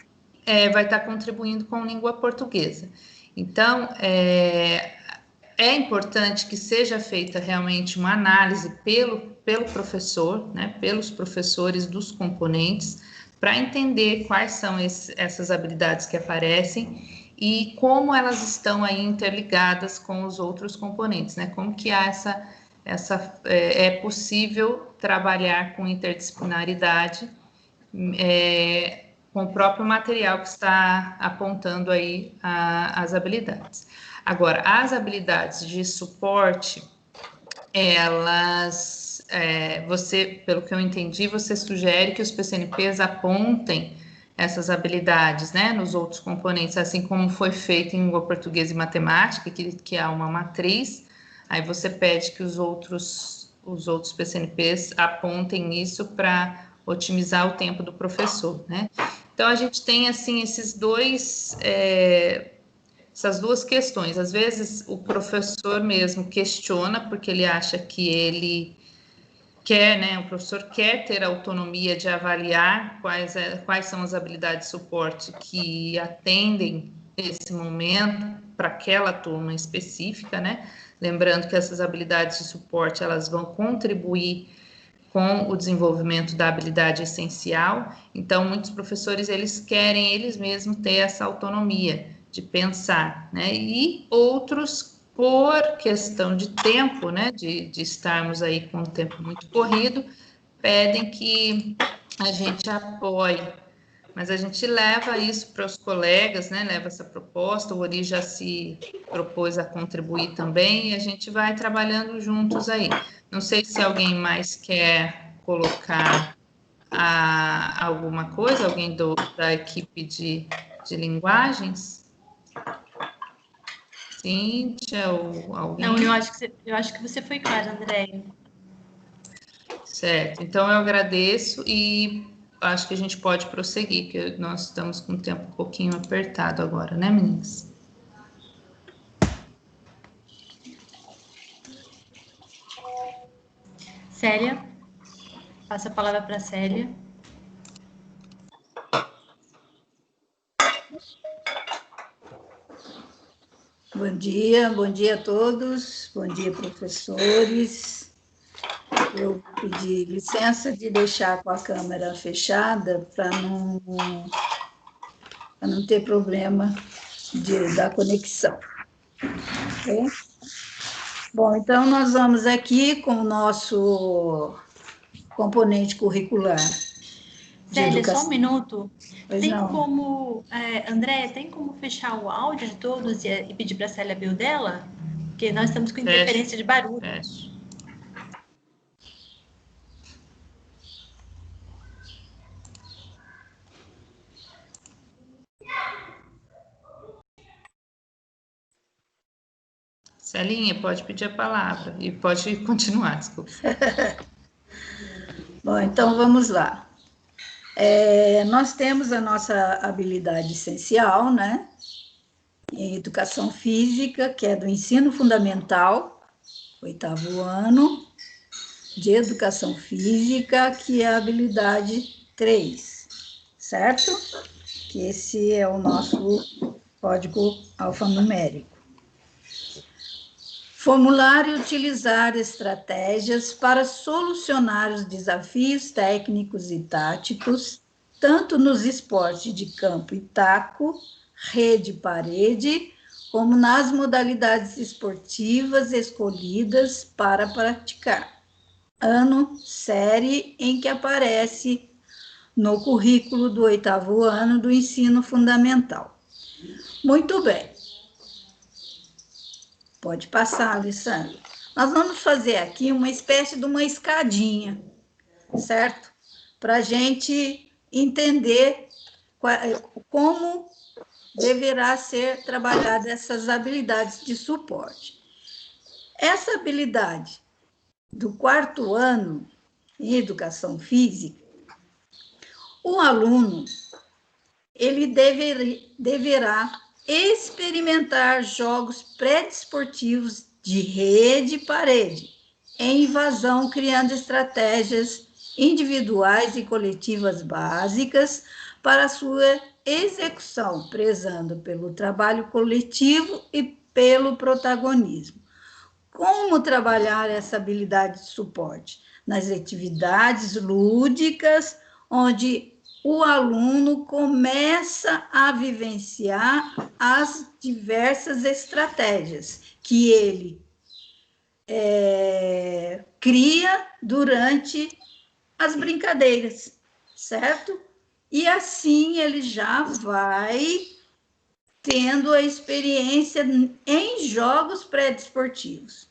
vai estar contribuindo com língua portuguesa. Então, é importante que seja feita realmente uma análise pelo professor, né, pelos professores dos componentes, para entender quais são essas habilidades que aparecem e como elas estão aí interligadas com os outros componentes, né? Como que é possível trabalhar com interdisciplinaridade com o próprio material que está apontando aí as habilidades. Agora, as habilidades de suporte, pelo que eu entendi, você sugere que os PCNPs apontem essas habilidades, né, nos outros componentes, assim como foi feito em língua portuguesa e matemática, que há uma matriz, aí você pede que os outros PCNPs apontem isso para otimizar o tempo do professor, né? Então, a gente tem, assim, essas duas questões. Às vezes, o professor mesmo questiona, porque ele acha que ele quer, né, o professor quer ter a autonomia de avaliar quais são as habilidades de suporte que atendem esse momento para aquela turma específica, né? Lembrando que essas habilidades de suporte, elas vão contribuir com o desenvolvimento da habilidade essencial. Então, muitos professores, eles querem eles mesmos ter essa autonomia de pensar, né? E outros, por questão de tempo, né, de estarmos aí com um tempo muito corrido, pedem que a gente apoie. Mas a gente leva isso para os colegas, né, leva essa proposta, o Ori já se propôs a contribuir também, e a gente vai trabalhando juntos aí. Não sei se alguém mais quer colocar alguma coisa, alguém da equipe de linguagens? Cíntia ou alguém? Não, eu acho que você foi clara, Andréia. Certo, então eu agradeço e acho que a gente pode prosseguir, porque nós estamos com o tempo um pouquinho apertado agora, né, meninas? Célia, passo a palavra para a Célia. Bom dia a todos, bom dia, professores. Eu pedi licença de deixar com a câmera fechada para não ter problema da conexão. Okay? Bom, então nós vamos aqui com o nosso componente curricular. Célia, só um minuto. Pois tem não. como, André, tem como fechar o áudio de todos e pedir para a Célia abrir o dela? Porque nós estamos com interferência de barulho. Celinha, pode pedir a palavra e pode continuar, desculpa. Bom, então vamos lá. Nós temos a nossa habilidade essencial, né? Em educação física, que é do ensino fundamental, 8º ano, de educação física, que é a habilidade 3, certo? Que esse é o nosso código alfanumérico. Formular e utilizar estratégias para solucionar os desafios técnicos e táticos, tanto nos esportes de campo e taco, rede e parede, como nas modalidades esportivas escolhidas para praticar. Ano, série em que aparece no currículo do 8º ano do ensino fundamental. Muito bem. Pode passar, Alessandra. Nós vamos fazer aqui uma espécie de uma escadinha, certo? Para a gente entender como deverá ser trabalhada essas habilidades de suporte. Essa habilidade do 4º ano em educação física, o aluno ele deverá experimentar jogos pré-desportivos de rede e parede, em invasão, criando estratégias individuais e coletivas básicas para sua execução, prezando pelo trabalho coletivo e pelo protagonismo. Como trabalhar essa habilidade de suporte? Nas atividades lúdicas, onde o aluno começa a vivenciar as diversas estratégias que ele cria durante as brincadeiras, certo? E assim ele já vai tendo a experiência em jogos pré-desportivos.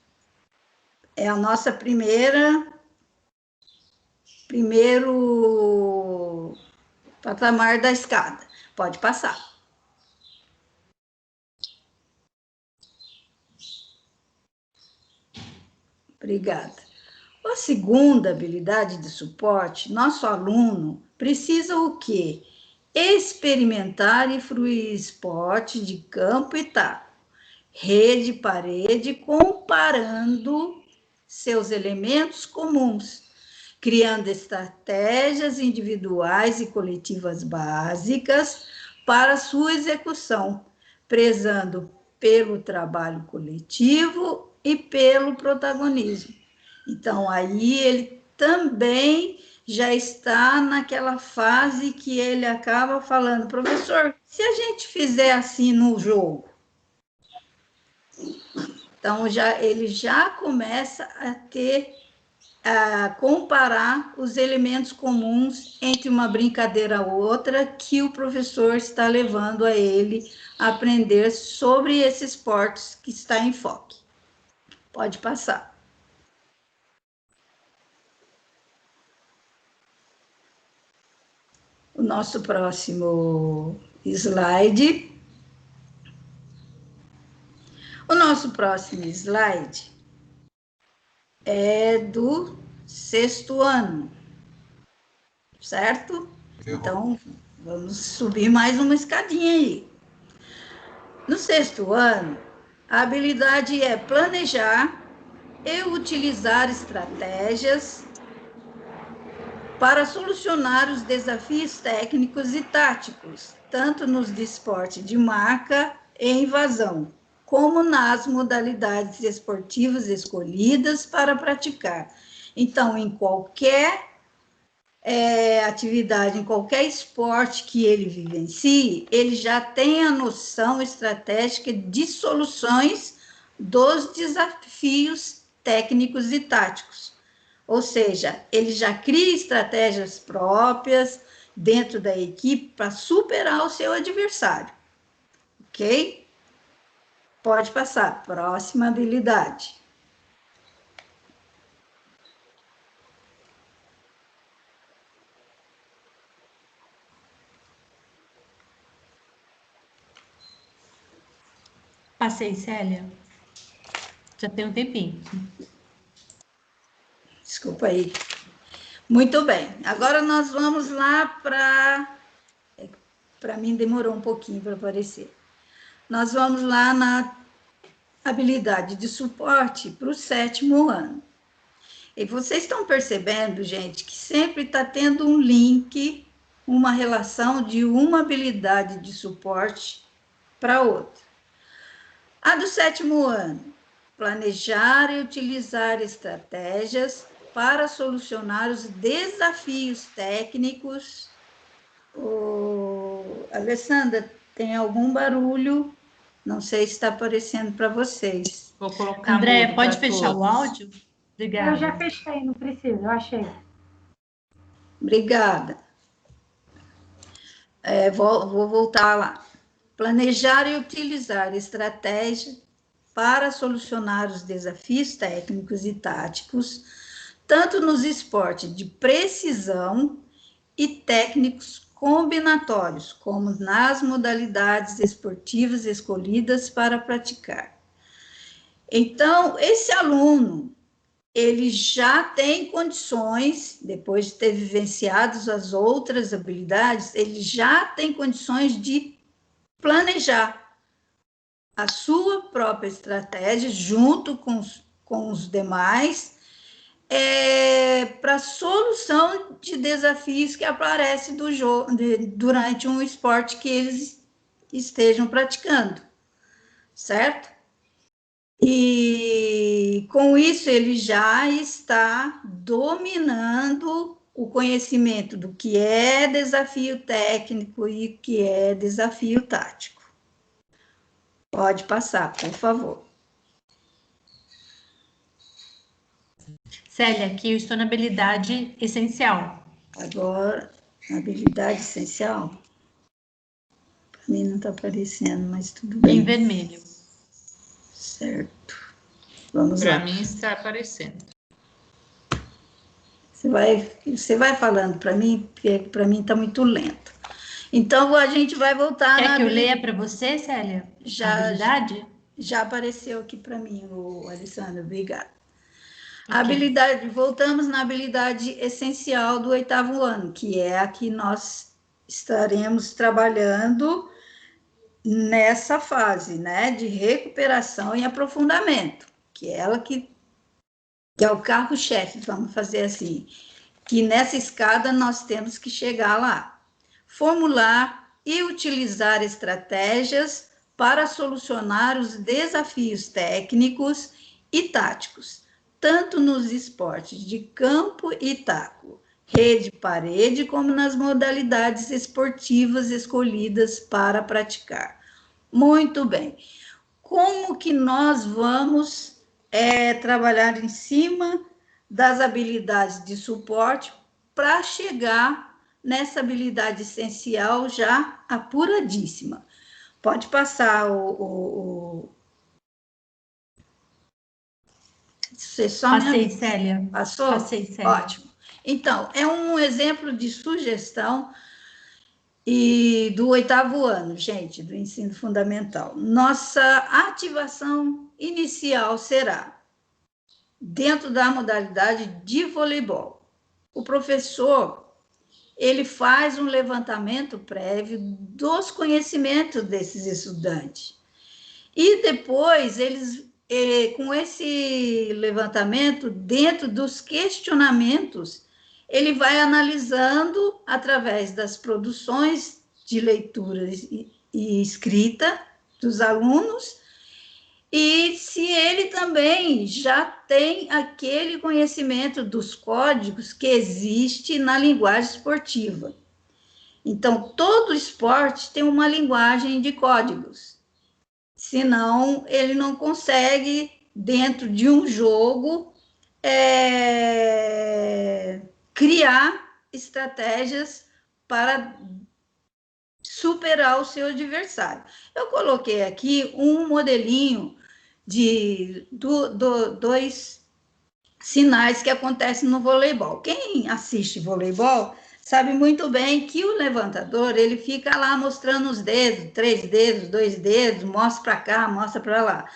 É a nossa primeiro patamar da escada. Pode passar. Obrigada. A segunda habilidade de suporte, nosso aluno precisa o quê? Experimentar e fruir esporte de campo e taco, rede e parede, comparando seus elementos comuns, criando estratégias individuais e coletivas básicas para sua execução, prezando pelo trabalho coletivo e pelo protagonismo. Então, aí ele também já está naquela fase que ele acaba falando, professor, se a gente fizer assim no jogo? Então, ele já começa a comparar os elementos comuns entre uma brincadeira ou outra que o professor está levando a ele a aprender sobre esses esportes que está em foco. Pode passar. O nosso próximo slide. O nosso próximo slide é do 6º ano, certo? Então, vamos subir mais uma escadinha aí. No 6º ano, a habilidade é planejar e utilizar estratégias para solucionar os desafios técnicos e táticos, tanto nos esportes de marca e invasão, como nas modalidades esportivas escolhidas para praticar. Então, em qualquer atividade, em qualquer esporte que ele vivencie, ele já tem a noção estratégica de soluções dos desafios técnicos e táticos. Ou seja, ele já cria estratégias próprias dentro da equipe para superar o seu adversário. Ok? Pode passar. Próxima habilidade. Passei, Célia. Já tem um tempinho. Desculpa aí. Muito bem. Agora nós vamos lá para... Para mim demorou um pouquinho para aparecer. Nós vamos lá na habilidade de suporte para o 7º ano. E vocês estão percebendo, gente, que sempre está tendo um link, uma relação de uma habilidade de suporte para outra. A do 7º ano, planejar e utilizar estratégias para solucionar os desafios técnicos. Alessandra, tem algum barulho? Não sei se está aparecendo para vocês. Vou colocar. André, pode fechar o áudio? Obrigada. Eu já fechei, não precisa, eu achei. Obrigada. Vou voltar lá. Planejar e utilizar estratégias para solucionar os desafios técnicos e táticos, tanto nos esportes de precisão e técnicos combinatórios, como nas modalidades esportivas escolhidas para praticar. Então, esse aluno, ele já tem condições, depois de ter vivenciado as outras habilidades, ele já tem condições de planejar a sua própria estratégia junto com os demais, para solução de desafios que aparecem durante um esporte que eles estejam praticando, certo? E com isso ele já está dominando o conhecimento do que é desafio técnico e o que é desafio tático. Pode passar, por favor. Célia, aqui eu estou na habilidade essencial. Agora, habilidade essencial. Para mim não está aparecendo, mas tudo bem. Em vermelho. Certo. Vamos lá. Para mim está aparecendo. Você vai falando para mim, porque para mim está muito lento. Então, a gente vai voltar Quer que eu leia para você, Célia? Habilidade? Já apareceu aqui para mim, Alessandra, obrigada. Okay. Habilidade, voltamos na habilidade essencial do 8º ano, que é a que nós estaremos trabalhando nessa fase, né, de recuperação e aprofundamento, que é ela que é o carro-chefe, vamos fazer assim, que nessa escada nós temos que chegar lá. Formular e utilizar estratégias para solucionar os desafios técnicos e táticos, tanto nos esportes de campo e taco, rede-parede, como nas modalidades esportivas escolhidas para praticar. Muito bem. Como que nós vamos trabalhar em cima das habilidades de suporte para chegar nessa habilidade essencial já apuradíssima? Pode passar Você só Passei, Célia. Passou? Passei, Célia. Ótimo. Então, é um exemplo de sugestão do 8º ano, gente, do ensino fundamental. Nossa ativação inicial será dentro da modalidade de voleibol. O professor, ele faz um levantamento prévio dos conhecimentos desses estudantes. E depois, com esse levantamento, dentro dos questionamentos, ele vai analisando através das produções de leitura e escrita dos alunos, e se ele também já tem aquele conhecimento dos códigos que existe na linguagem esportiva. Então, todo esporte tem uma linguagem de códigos. senão ele não consegue, dentro de um jogo, criar estratégias para superar o seu adversário. Eu coloquei aqui um modelinho de dois sinais que acontecem no voleibol. Quem assiste voleibol sabe muito bem que o levantador, ele fica lá mostrando os dedos, 3 dedos, 2 dedos, mostra para cá, mostra para lá.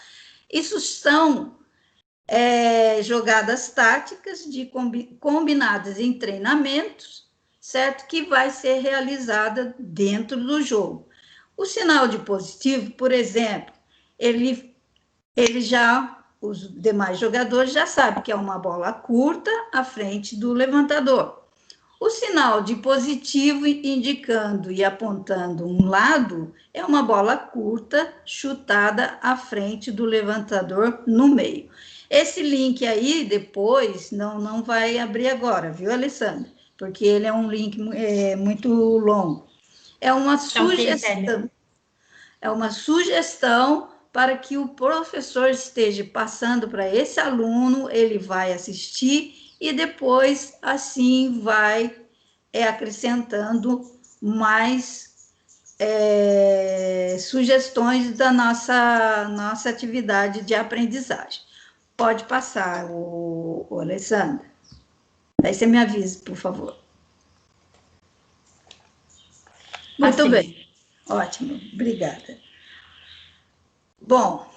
Isso são jogadas táticas combinadas em treinamentos, certo? Que vai ser realizada dentro do jogo. O sinal de positivo, por exemplo, os demais jogadores já sabem que é uma bola curta à frente do levantador. O sinal de positivo indicando e apontando um lado é uma bola curta chutada à frente do levantador no meio. Esse link aí, depois, não vai abrir agora, viu, Alessandra? Porque ele é um link muito longo. É uma sugestão para que o professor esteja passando para esse aluno, ele vai assistir e depois, assim, vai acrescentando mais sugestões da nossa atividade de aprendizagem. Pode passar, o Alessandra. Aí você me avisa, por favor. Muito bem. Ótimo, obrigada. Bom,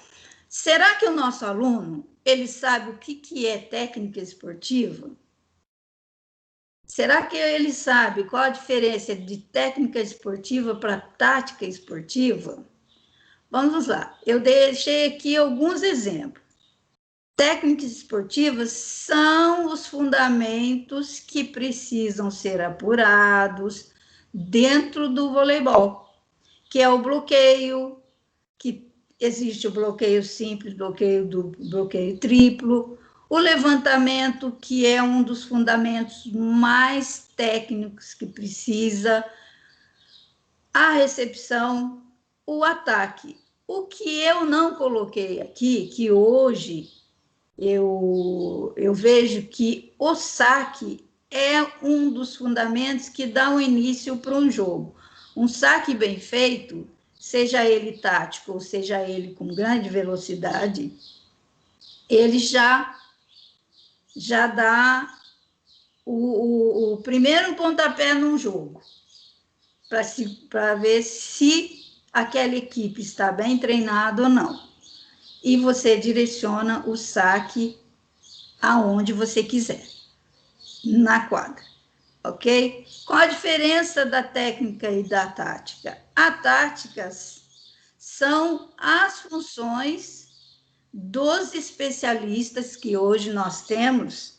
será que o nosso aluno, ele sabe o que é técnica esportiva? Será que ele sabe qual a diferença de técnica esportiva para tática esportiva? Vamos lá, eu deixei aqui alguns exemplos. Técnicas esportivas são os fundamentos que precisam ser apurados dentro do voleibol, que é o bloqueio, que existe o bloqueio simples, bloqueio duplo, bloqueio triplo, o levantamento, que é um dos fundamentos mais técnicos que precisa, a recepção, o ataque. O que eu não coloquei aqui, que hoje eu vejo que o saque é um dos fundamentos que dá um início para um jogo. Um saque bem feito, seja ele tático ou seja ele com grande velocidade, ele já dá o primeiro pontapé num jogo, para ver se aquela equipe está bem treinada ou não. E você direciona o saque aonde você quiser, na quadra, ok? Qual a diferença da técnica e da tática? As táticas são as funções dos especialistas que hoje nós temos,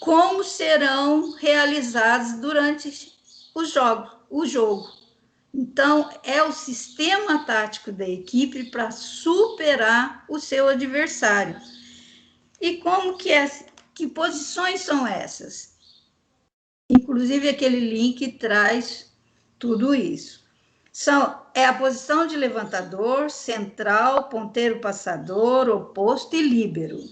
como serão realizadas durante o jogo. Então, é o sistema tático da equipe para superar o seu adversário. E como que posições são essas? Inclusive, aquele link traz tudo isso. É a posição de levantador, central, ponteiro passador, oposto e líbero.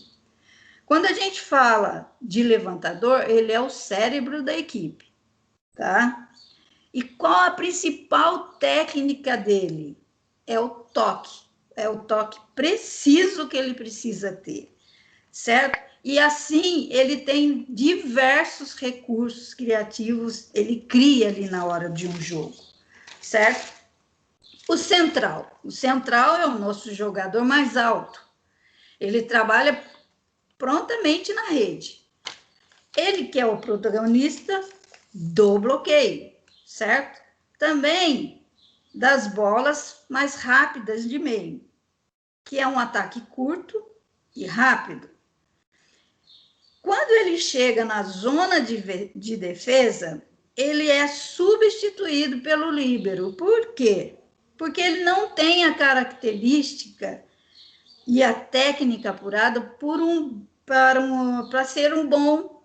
Quando a gente fala de levantador, ele é o cérebro da equipe, tá? E qual a principal técnica dele? É o toque preciso que ele precisa ter, certo? E assim, ele tem diversos recursos criativos, ele cria ali na hora de um jogo, certo? O central é o nosso jogador mais alto, ele trabalha prontamente na rede, ele que é o protagonista do bloqueio, certo? Também das bolas mais rápidas de meio, que é um ataque curto e rápido. Quando ele chega na zona de defesa, ele é substituído pelo líbero. Por quê? Porque ele não tem a característica e a técnica apurada para ser um bom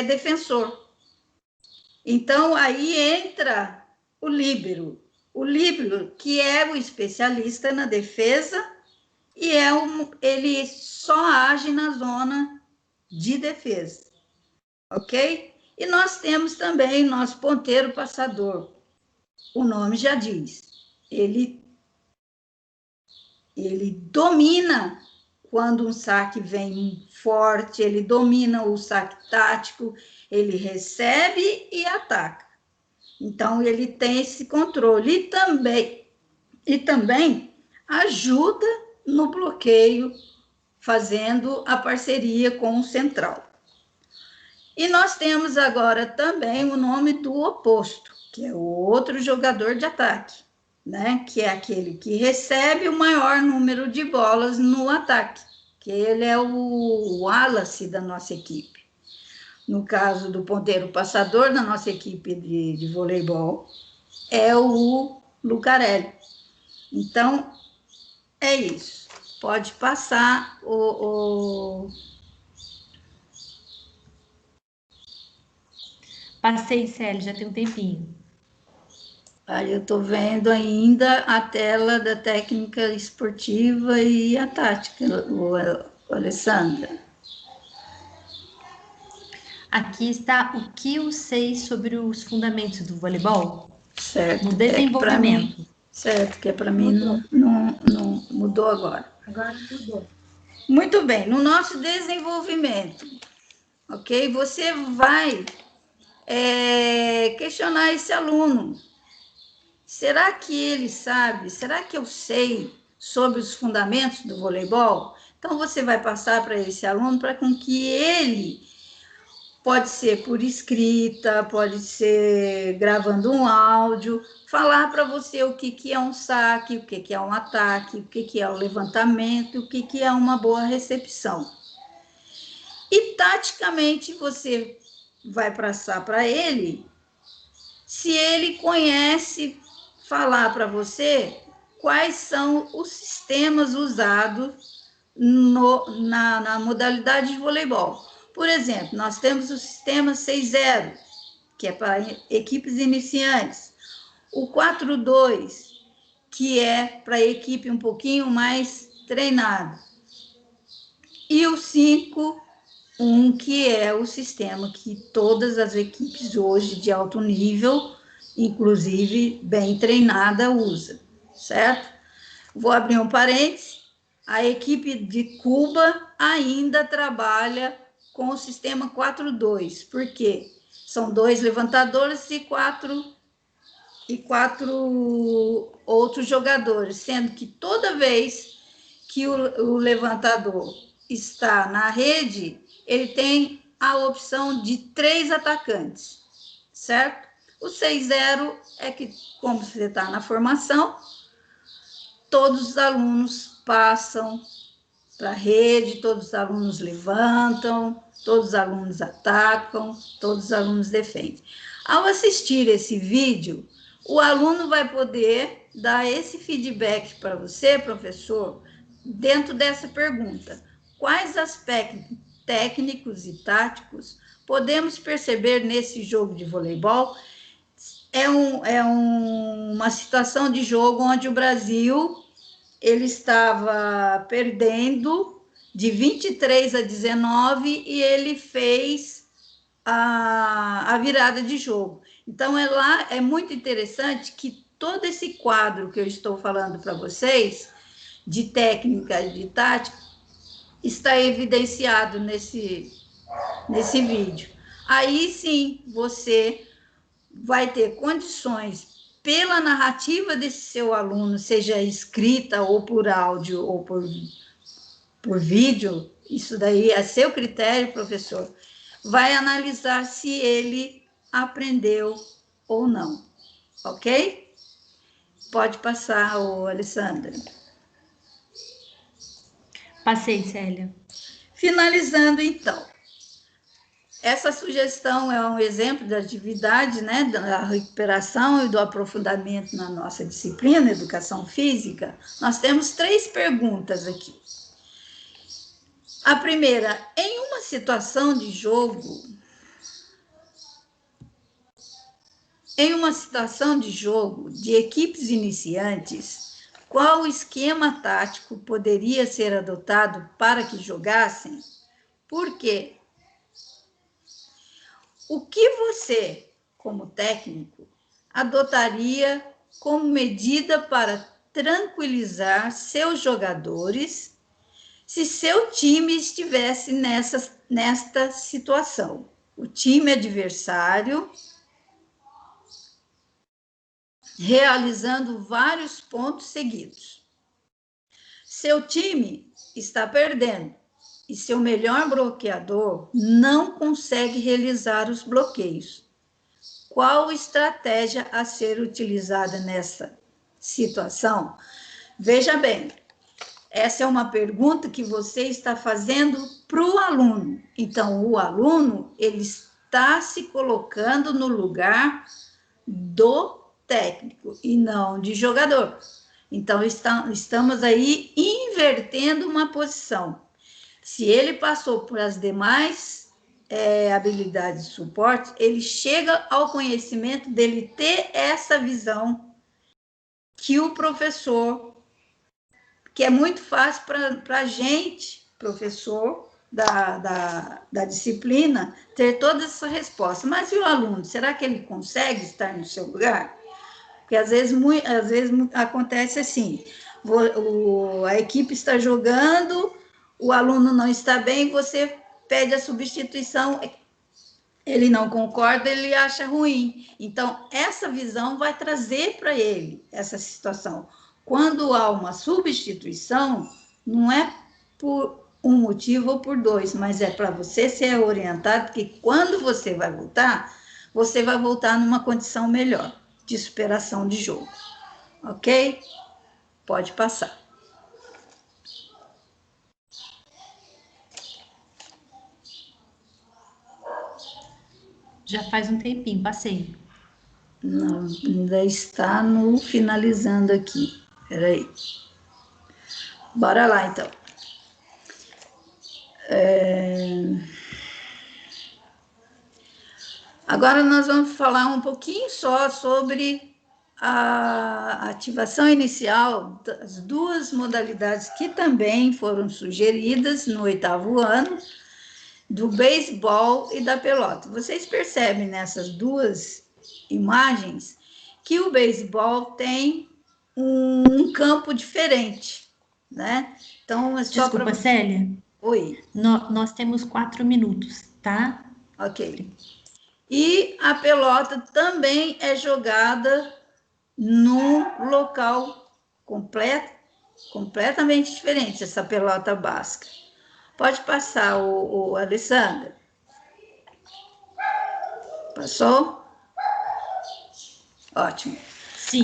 defensor. Então, aí entra o líbero, O líbero, que é o especialista na defesa, e ele só age na zona de defesa, ok? E nós temos também nosso ponteiro passador. O nome já diz. Ele domina quando um saque vem forte, ele domina o saque tático, ele recebe e ataca. Então, ele tem esse controle e também ajuda no bloqueio, fazendo a parceria com o central. E nós temos agora também o nome do oposto, que é o outro jogador de ataque, né? Que é aquele que recebe o maior número de bolas no ataque, que ele é o Wallace da nossa equipe. No caso do ponteiro passador da nossa equipe de voleibol, é o Lucarelli. Então, é isso. Pode passar Passei, Célia, já tem um tempinho. Aí eu estou vendo ainda a tela da técnica esportiva e a tática, Alessandra. Aqui está o que eu sei sobre os fundamentos do voleibol. Certo. No desenvolvimento. Certo, que é para mim não mudou agora. Agora mudou. Muito bem, no nosso desenvolvimento, ok? Você vai questionar esse aluno. Será que ele sabe? Será que eu sei sobre os fundamentos do voleibol? Então, você vai passar para esse aluno para com que ele, pode ser por escrita, pode ser gravando um áudio, falar para você o que é um saque, o que é um ataque, o que é o levantamento, o que é uma boa recepção. E, taticamente, você vai passar para ele, se ele conhece, falar para você quais são os sistemas usados na modalidade de voleibol. Por exemplo, nós temos o sistema 6-0, que é para equipes iniciantes, o 4-2, que é para equipe um pouquinho mais treinada, e o 5-1, que é o sistema que todas as equipes hoje de alto nível, inclusive bem treinada, usa, certo? Vou abrir um parênteses, a equipe de Cuba ainda trabalha com o sistema 4-2, porque são 2 levantadores e quatro outros jogadores, sendo que toda vez que o levantador está na rede, ele tem a opção de 3 atacantes, certo? O 6-0 é que, como você está na formação, todos os alunos passam para a rede, todos os alunos levantam, todos os alunos atacam, todos os alunos defendem. Ao assistir esse vídeo, o aluno vai poder dar esse feedback para você, professor, dentro dessa pergunta. Quais aspectos técnicos e táticos podemos perceber nesse jogo de voleibol? É uma situação de jogo onde o Brasil ele estava perdendo de 23-19 e ele fez a virada de jogo. Então, é muito interessante que todo esse quadro que eu estou falando para vocês, de técnica e de tática, está evidenciado nesse vídeo. Aí, sim, você vai ter condições, pela narrativa desse seu aluno, seja escrita ou por áudio ou por vídeo, isso daí é seu critério, professor, vai analisar se ele aprendeu ou não, ok? Pode passar, Alessandra. Passei, Célia. Finalizando, então. Essa sugestão é um exemplo da atividade, né, da recuperação e do aprofundamento na nossa disciplina, Educação Física. Nós temos 3 perguntas aqui. A primeira, em uma situação de jogo, em uma situação de jogo de equipes iniciantes, qual esquema tático poderia ser adotado para que jogassem? Por quê? O que você, como técnico, adotaria como medida para tranquilizar seus jogadores se seu time estivesse nesta situação? O time adversário realizando vários pontos seguidos. Seu time está perdendo e seu melhor bloqueador não consegue realizar os bloqueios. Qual estratégia a ser utilizada nessa situação? Veja bem, essa é uma pergunta que você está fazendo para o aluno. Então, o aluno, ele está se colocando no lugar do técnico e não de jogador. Então, estamos aí invertendo uma posição. Se ele passou por as demais habilidades de suporte, ele chega ao conhecimento dele ter essa visão que o professor, que é muito fácil para a gente, professor da disciplina, ter toda essa resposta. Mas e o aluno? Será que ele consegue estar no seu lugar? Porque às vezes acontece assim, a equipe está jogando, o aluno não está bem, você pede a substituição, ele não concorda, ele acha ruim. Então, essa visão vai trazer para ele essa situação. Quando há uma substituição, não é por um motivo ou por dois, mas é para você ser orientado que quando você vai voltar numa condição melhor de superação de jogo. Ok? Pode passar. Já faz um tempinho, passei. Não, ainda está no finalizando aqui. Espera aí. Bora lá, então. Agora nós vamos falar um pouquinho só sobre a ativação inicial das duas modalidades que também foram sugeridas no 8º ano, do beisebol e da pelota. Vocês percebem nessas duas imagens que o beisebol tem um campo diferente, né? Então, é só Desculpa, Célia. Oi. Nós temos 4 minutos, tá? Ok. E a pelota também é jogada num local completamente diferente, essa pelota basca. Pode passar, o Alessandra. Passou? Ótimo. Sim.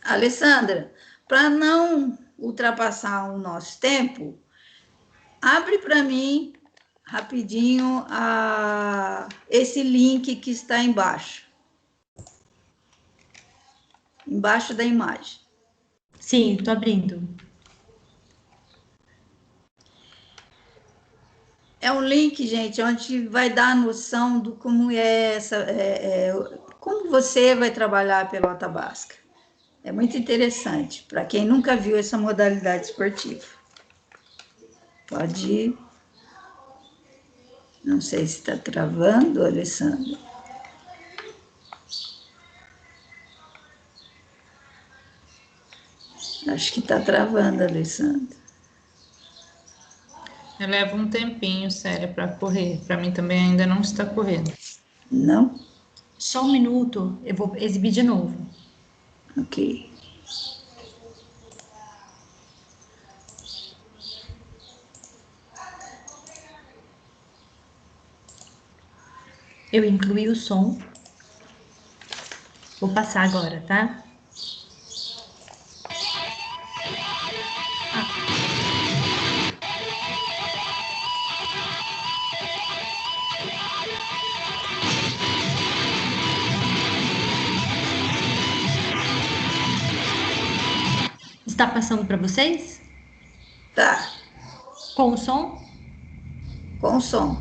Alessandra, para não ultrapassar o nosso tempo, abre para mim rapidinho esse link que está embaixo. Embaixo da imagem. Sim, estou abrindo. É um link, gente, onde vai dar a noção do como como você vai trabalhar a pelota basca. É muito interessante, para quem nunca viu essa modalidade esportiva. Pode ir. Não sei se está travando, Alessandra. Acho que está travando, Alessandra. Eu levo um tempinho, Célia, para correr. Para mim também ainda não está correndo. Não? Só um minuto, eu vou exibir de novo. Ok. Eu incluí o som. Vou passar agora, tá? Está passando para vocês? Tá. Com o som? Com o som.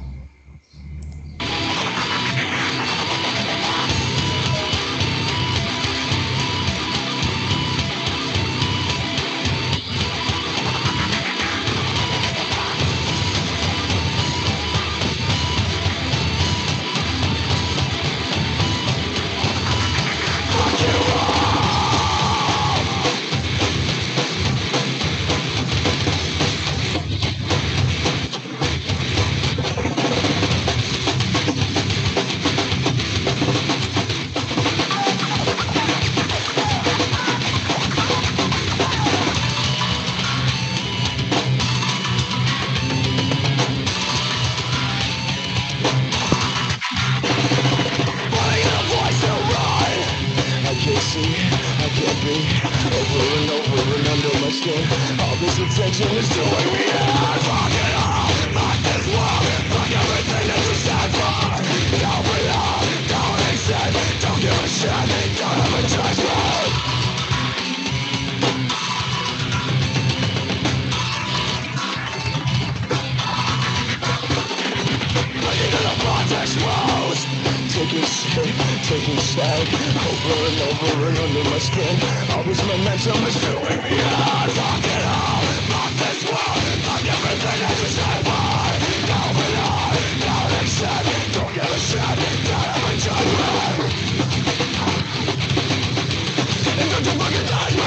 skin. All this attention is doing me out. Fuck it all, fuck this world, fuck everything that you stand for. Don't belong, don't accept, don't give a shit, don't have a judgment. Rose, taking shape, taking shape, over and over and under my skin. All this momentum is doing me out. Fuck it all, fuck this world, fuck everything that you stand for. Don't belong, don't accept, don't give a shit, don't have a judgment. And don't you fucking touch me.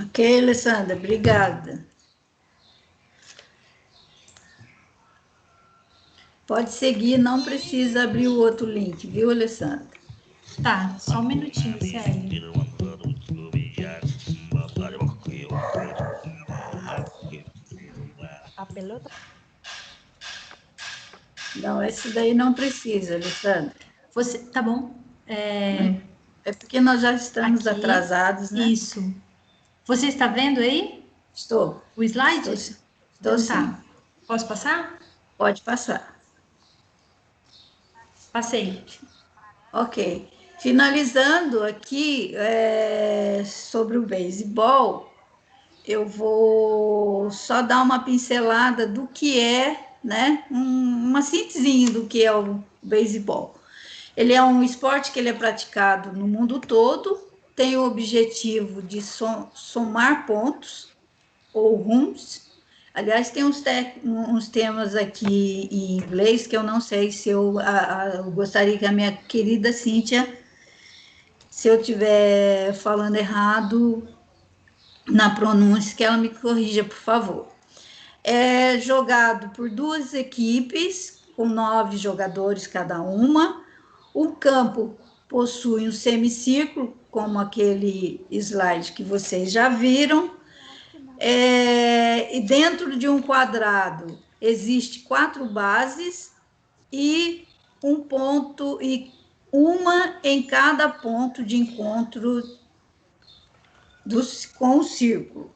Ok, Alessandra, obrigada. Pode seguir, não precisa abrir o outro link, viu, Alessandra? Tá, só um minutinho, Célia. A pelota? Não, esse daí não precisa, Alessandra. Você, tá bom. É porque nós já estamos aqui, atrasados, né? Isso. Você está vendo aí? Estou. O slide? Estou Então, sim. tá. Posso passar? Pode passar. Passei. Ok. Finalizando aqui sobre o beisebol, eu vou só dar uma pincelada do que é, né? Uma síntesezinha do que é o beisebol. Ele é um esporte que ele é praticado no mundo todo, tem o objetivo de somar pontos ou runs. Aliás, tem uns temas aqui em inglês que eu não sei se eu gostaria que a minha querida Cíntia, se eu estiver falando errado na pronúncia, que ela me corrija, por favor. É jogado por duas equipes, com 9 jogadores cada uma. O campo possui um semicírculo, como aquele slide que vocês já viram. E dentro de um quadrado existe 4 bases e um ponto, e uma em cada ponto de encontro com o círculo,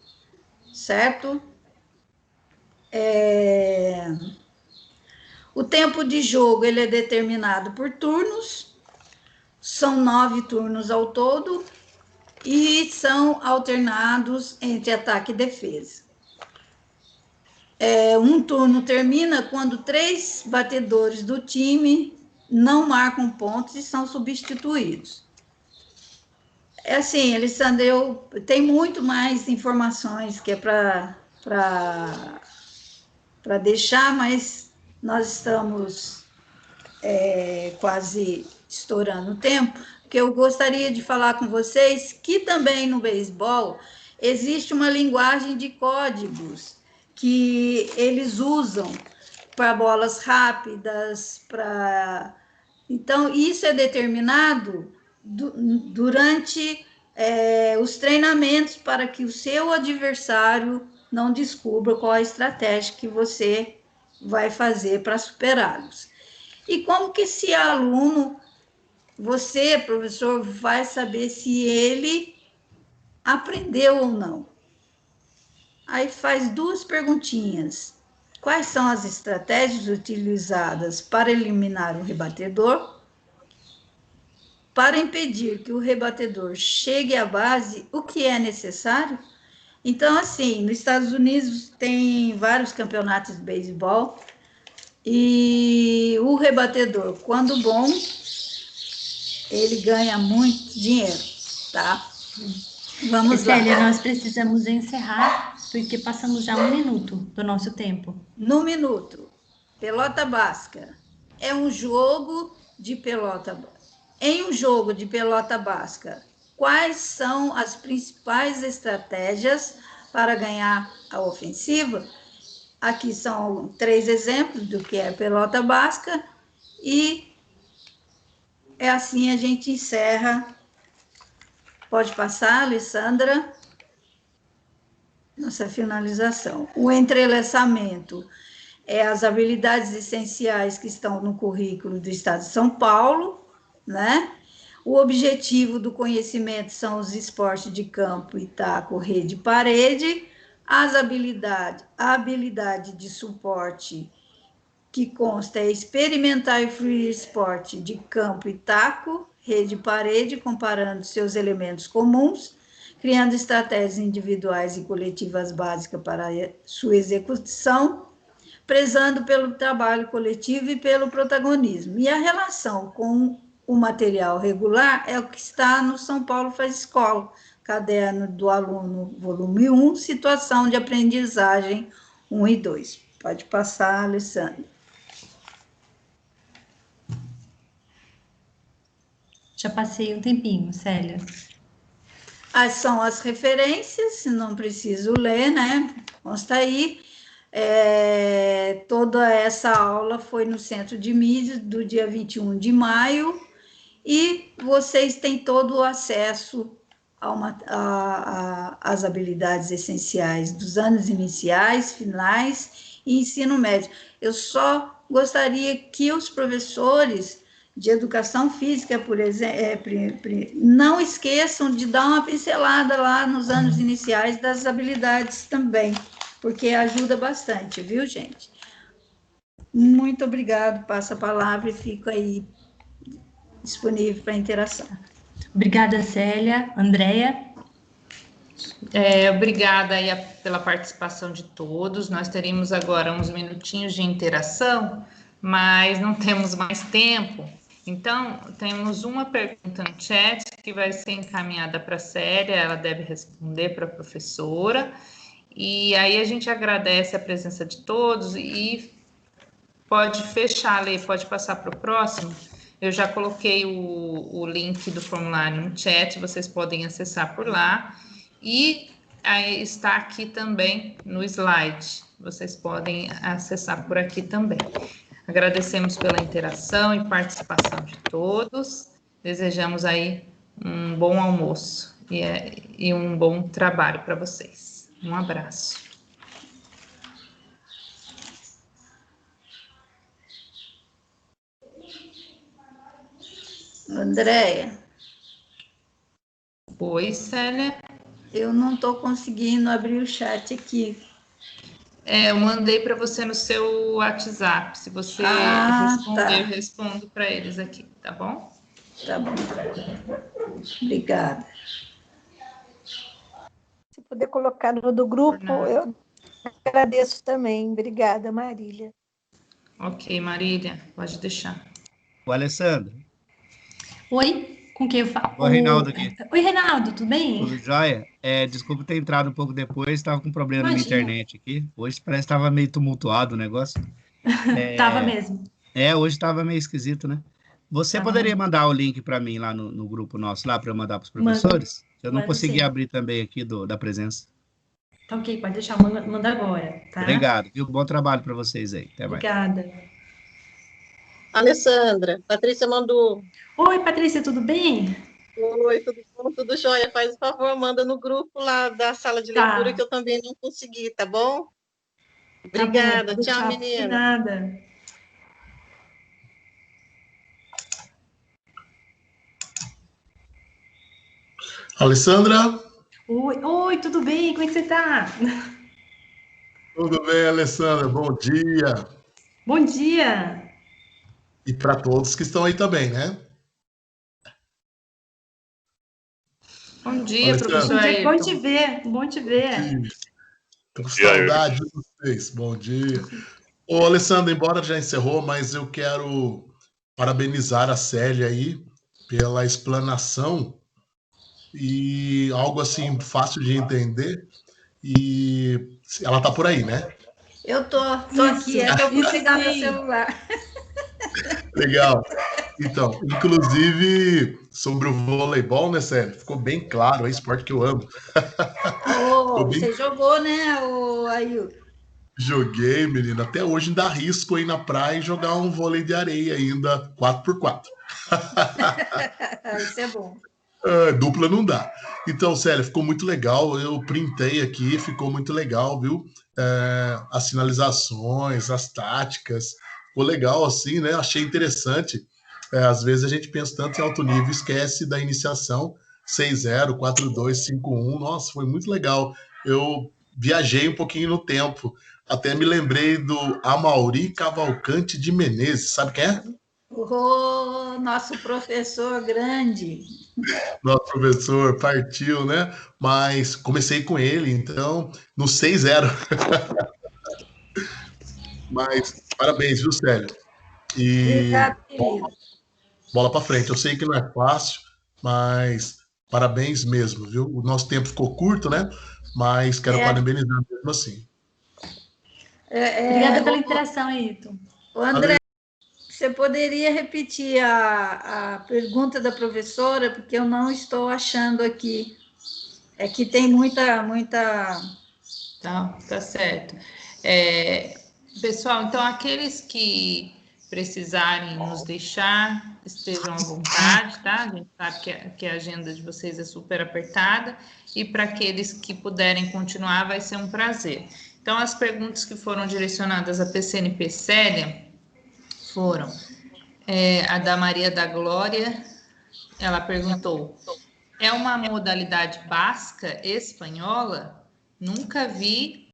certo? O tempo de jogo ele é determinado por turnos, são 9 turnos ao todo, e são alternados entre ataque e defesa. Um turno termina quando 3 batedores do time não marcam pontos e são substituídos. É assim, Alessandra, tem muito mais informações que é para deixar, mas nós estamos quase estourando o tempo. porque eu gostaria de falar com vocês que também no beisebol existe uma linguagem de códigos que eles usam para bolas rápidas, para... Então, isso é determinado durante os treinamentos para que o seu adversário não descubra qual a estratégia que você vai fazer para superá-los. E como que esse aluno, você, professor, vai saber se ele aprendeu ou não? Aí faz 2 perguntinhas. Quais são as estratégias utilizadas para eliminar o rebatedor? Para impedir que o rebatedor chegue à base, o que é necessário? Então, assim, nos Estados Unidos tem vários campeonatos de beisebol e o rebatedor, quando bom, ele ganha muito dinheiro, tá? Vamos lá. Célia, nós precisamos encerrar, porque passamos já 1 minuto do nosso tempo. No minuto, pelota basca. É um jogo de pelota. Em um jogo de pelota basca, quais são as principais estratégias para ganhar a ofensiva? Aqui são 3 exemplos do que é pelota basca e é assim a gente encerra. Pode passar, Alessandra. Nossa finalização. O entrelaçamento é as habilidades essenciais que estão no currículo do Estado de São Paulo, né? O objetivo do conhecimento são os esportes de campo e taco, rede e parede. As habilidades, a habilidade de suporte que consta é experimentar e fruir esporte de campo e taco, rede e parede, comparando seus elementos comuns, criando estratégias individuais e coletivas básicas para sua execução, prezando pelo trabalho coletivo e pelo protagonismo. E a relação com o material regular é o que está no São Paulo Faz Escola, Caderno do Aluno, volume 1, Situação de Aprendizagem 1 e 2. Pode passar, Alessandra. Já passei um tempinho, Célia. São as referências, não preciso ler, né? Consta aí. Toda essa aula foi no Centro de Mídias, do dia 21 de maio, e vocês têm todo o acesso às habilidades essenciais dos anos iniciais, finais e ensino médio. Eu só gostaria que os professores de educação física, por exemplo, não esqueçam de dar uma pincelada lá nos anos iniciais das habilidades também, porque ajuda bastante, viu, gente? Muito obrigado, passo a palavra e fico aí disponível para interação. Obrigada, Célia. Andréia? Obrigada aí pela participação de todos. Nós teríamos agora uns minutinhos de interação, mas não temos mais tempo. Então, temos uma pergunta no chat que vai ser encaminhada para a Célia, ela deve responder para a professora. E aí a gente agradece a presença de todos e pode fechar, Lê, pode passar para o próximo. Eu já coloquei o link do formulário no chat, vocês podem acessar por lá. E aí está aqui também no slide, vocês podem acessar por aqui também. Agradecemos pela interação e participação de todos. Desejamos aí um bom almoço e um bom trabalho para vocês. Um abraço. Andréia. Oi, Célia. Eu não estou conseguindo abrir o chat aqui. Eu mandei para você no seu WhatsApp. Se você responder, tá. Eu respondo para eles aqui, tá bom? Tá bom. Obrigada. Se puder colocar no do grupo, eu agradeço também. Obrigada, Marília. Ok, Marília, pode deixar. O Alessandro. Oi, com quem eu falo? O Reinaldo aqui. Oi, Reinaldo, tudo bem? Tudo jóia? Desculpa ter entrado um pouco depois, estava com problema na minha internet aqui. Hoje parece que estava meio tumultuado o negócio. Tava mesmo. Hoje estava meio esquisito, né? Você poderia mandar o link para mim lá no grupo nosso, lá para eu mandar para os professores? Eu não consegui abrir também aqui da presença. Tá ok, pode deixar, manda agora, tá? Obrigado, viu? Bom trabalho para vocês aí. Até mais. Obrigada. Alessandra, Patrícia mandou. Oi, Patrícia, tudo bem? Oi, tudo bom? Tudo jóia? Faz o favor, manda no grupo lá da sala de leitura que eu também não consegui, tá bom? Obrigada, tá bom, tchau, menina. Nada. Alessandra? Oi, tudo bem? Como é que você tá? Tudo bem, Alessandra? Bom dia. Bom dia. E para todos que estão aí também, né? Bom dia, professor Ayrton. Bom te ver, bom te ver. Estou com saudade de vocês. Bom dia. Ô, Alessandra, embora já encerrou, mas eu quero parabenizar a Célia aí pela explanação e algo assim fácil de entender. E ela tá por aí, né? Eu tô aqui, é que eu fui pegar meu celular. Legal. Então, inclusive, sobre o voleibol, né, Célia? Ficou bem claro, é esporte que eu amo. Você jogou, né, Ailton? Joguei, menina. Até hoje ainda arrisco ir na praia e jogar um vôlei de areia ainda, 4x4. Isso é bom. Dupla não dá. Então, Célia, ficou muito legal. Eu printei aqui, ficou muito legal, viu? As sinalizações, as táticas. Ficou legal assim, né? Achei interessante. Às vezes a gente pensa tanto em alto nível e esquece da iniciação 6-0, 4-2, 5-1. Nossa, foi muito legal. Eu viajei um pouquinho no tempo. Até me lembrei do Amauri Cavalcante de Menezes. Sabe quem é? Nosso professor grande. Nosso professor partiu, né? Mas comecei com ele, então, no 6-0. Mas parabéns, viu, Célio? E obrigado, querido. Bola para frente. Eu sei que não é fácil, mas parabéns mesmo, viu? O nosso tempo ficou curto, né? Mas quero parabenizar mesmo assim. Obrigada pela interação, Ayrton. André, você poderia repetir a pergunta da professora, porque eu não estou achando aqui. É que tem muita... Tá certo. Pessoal, então, aqueles que precisarem nos deixar, estejam à vontade, tá? A gente sabe que a agenda de vocês é super apertada, e para aqueles que puderem continuar, vai ser um prazer. Então, as perguntas que foram direcionadas à PCNP Célia foram a da Maria da Glória. Ela perguntou: é uma modalidade basca espanhola? Nunca vi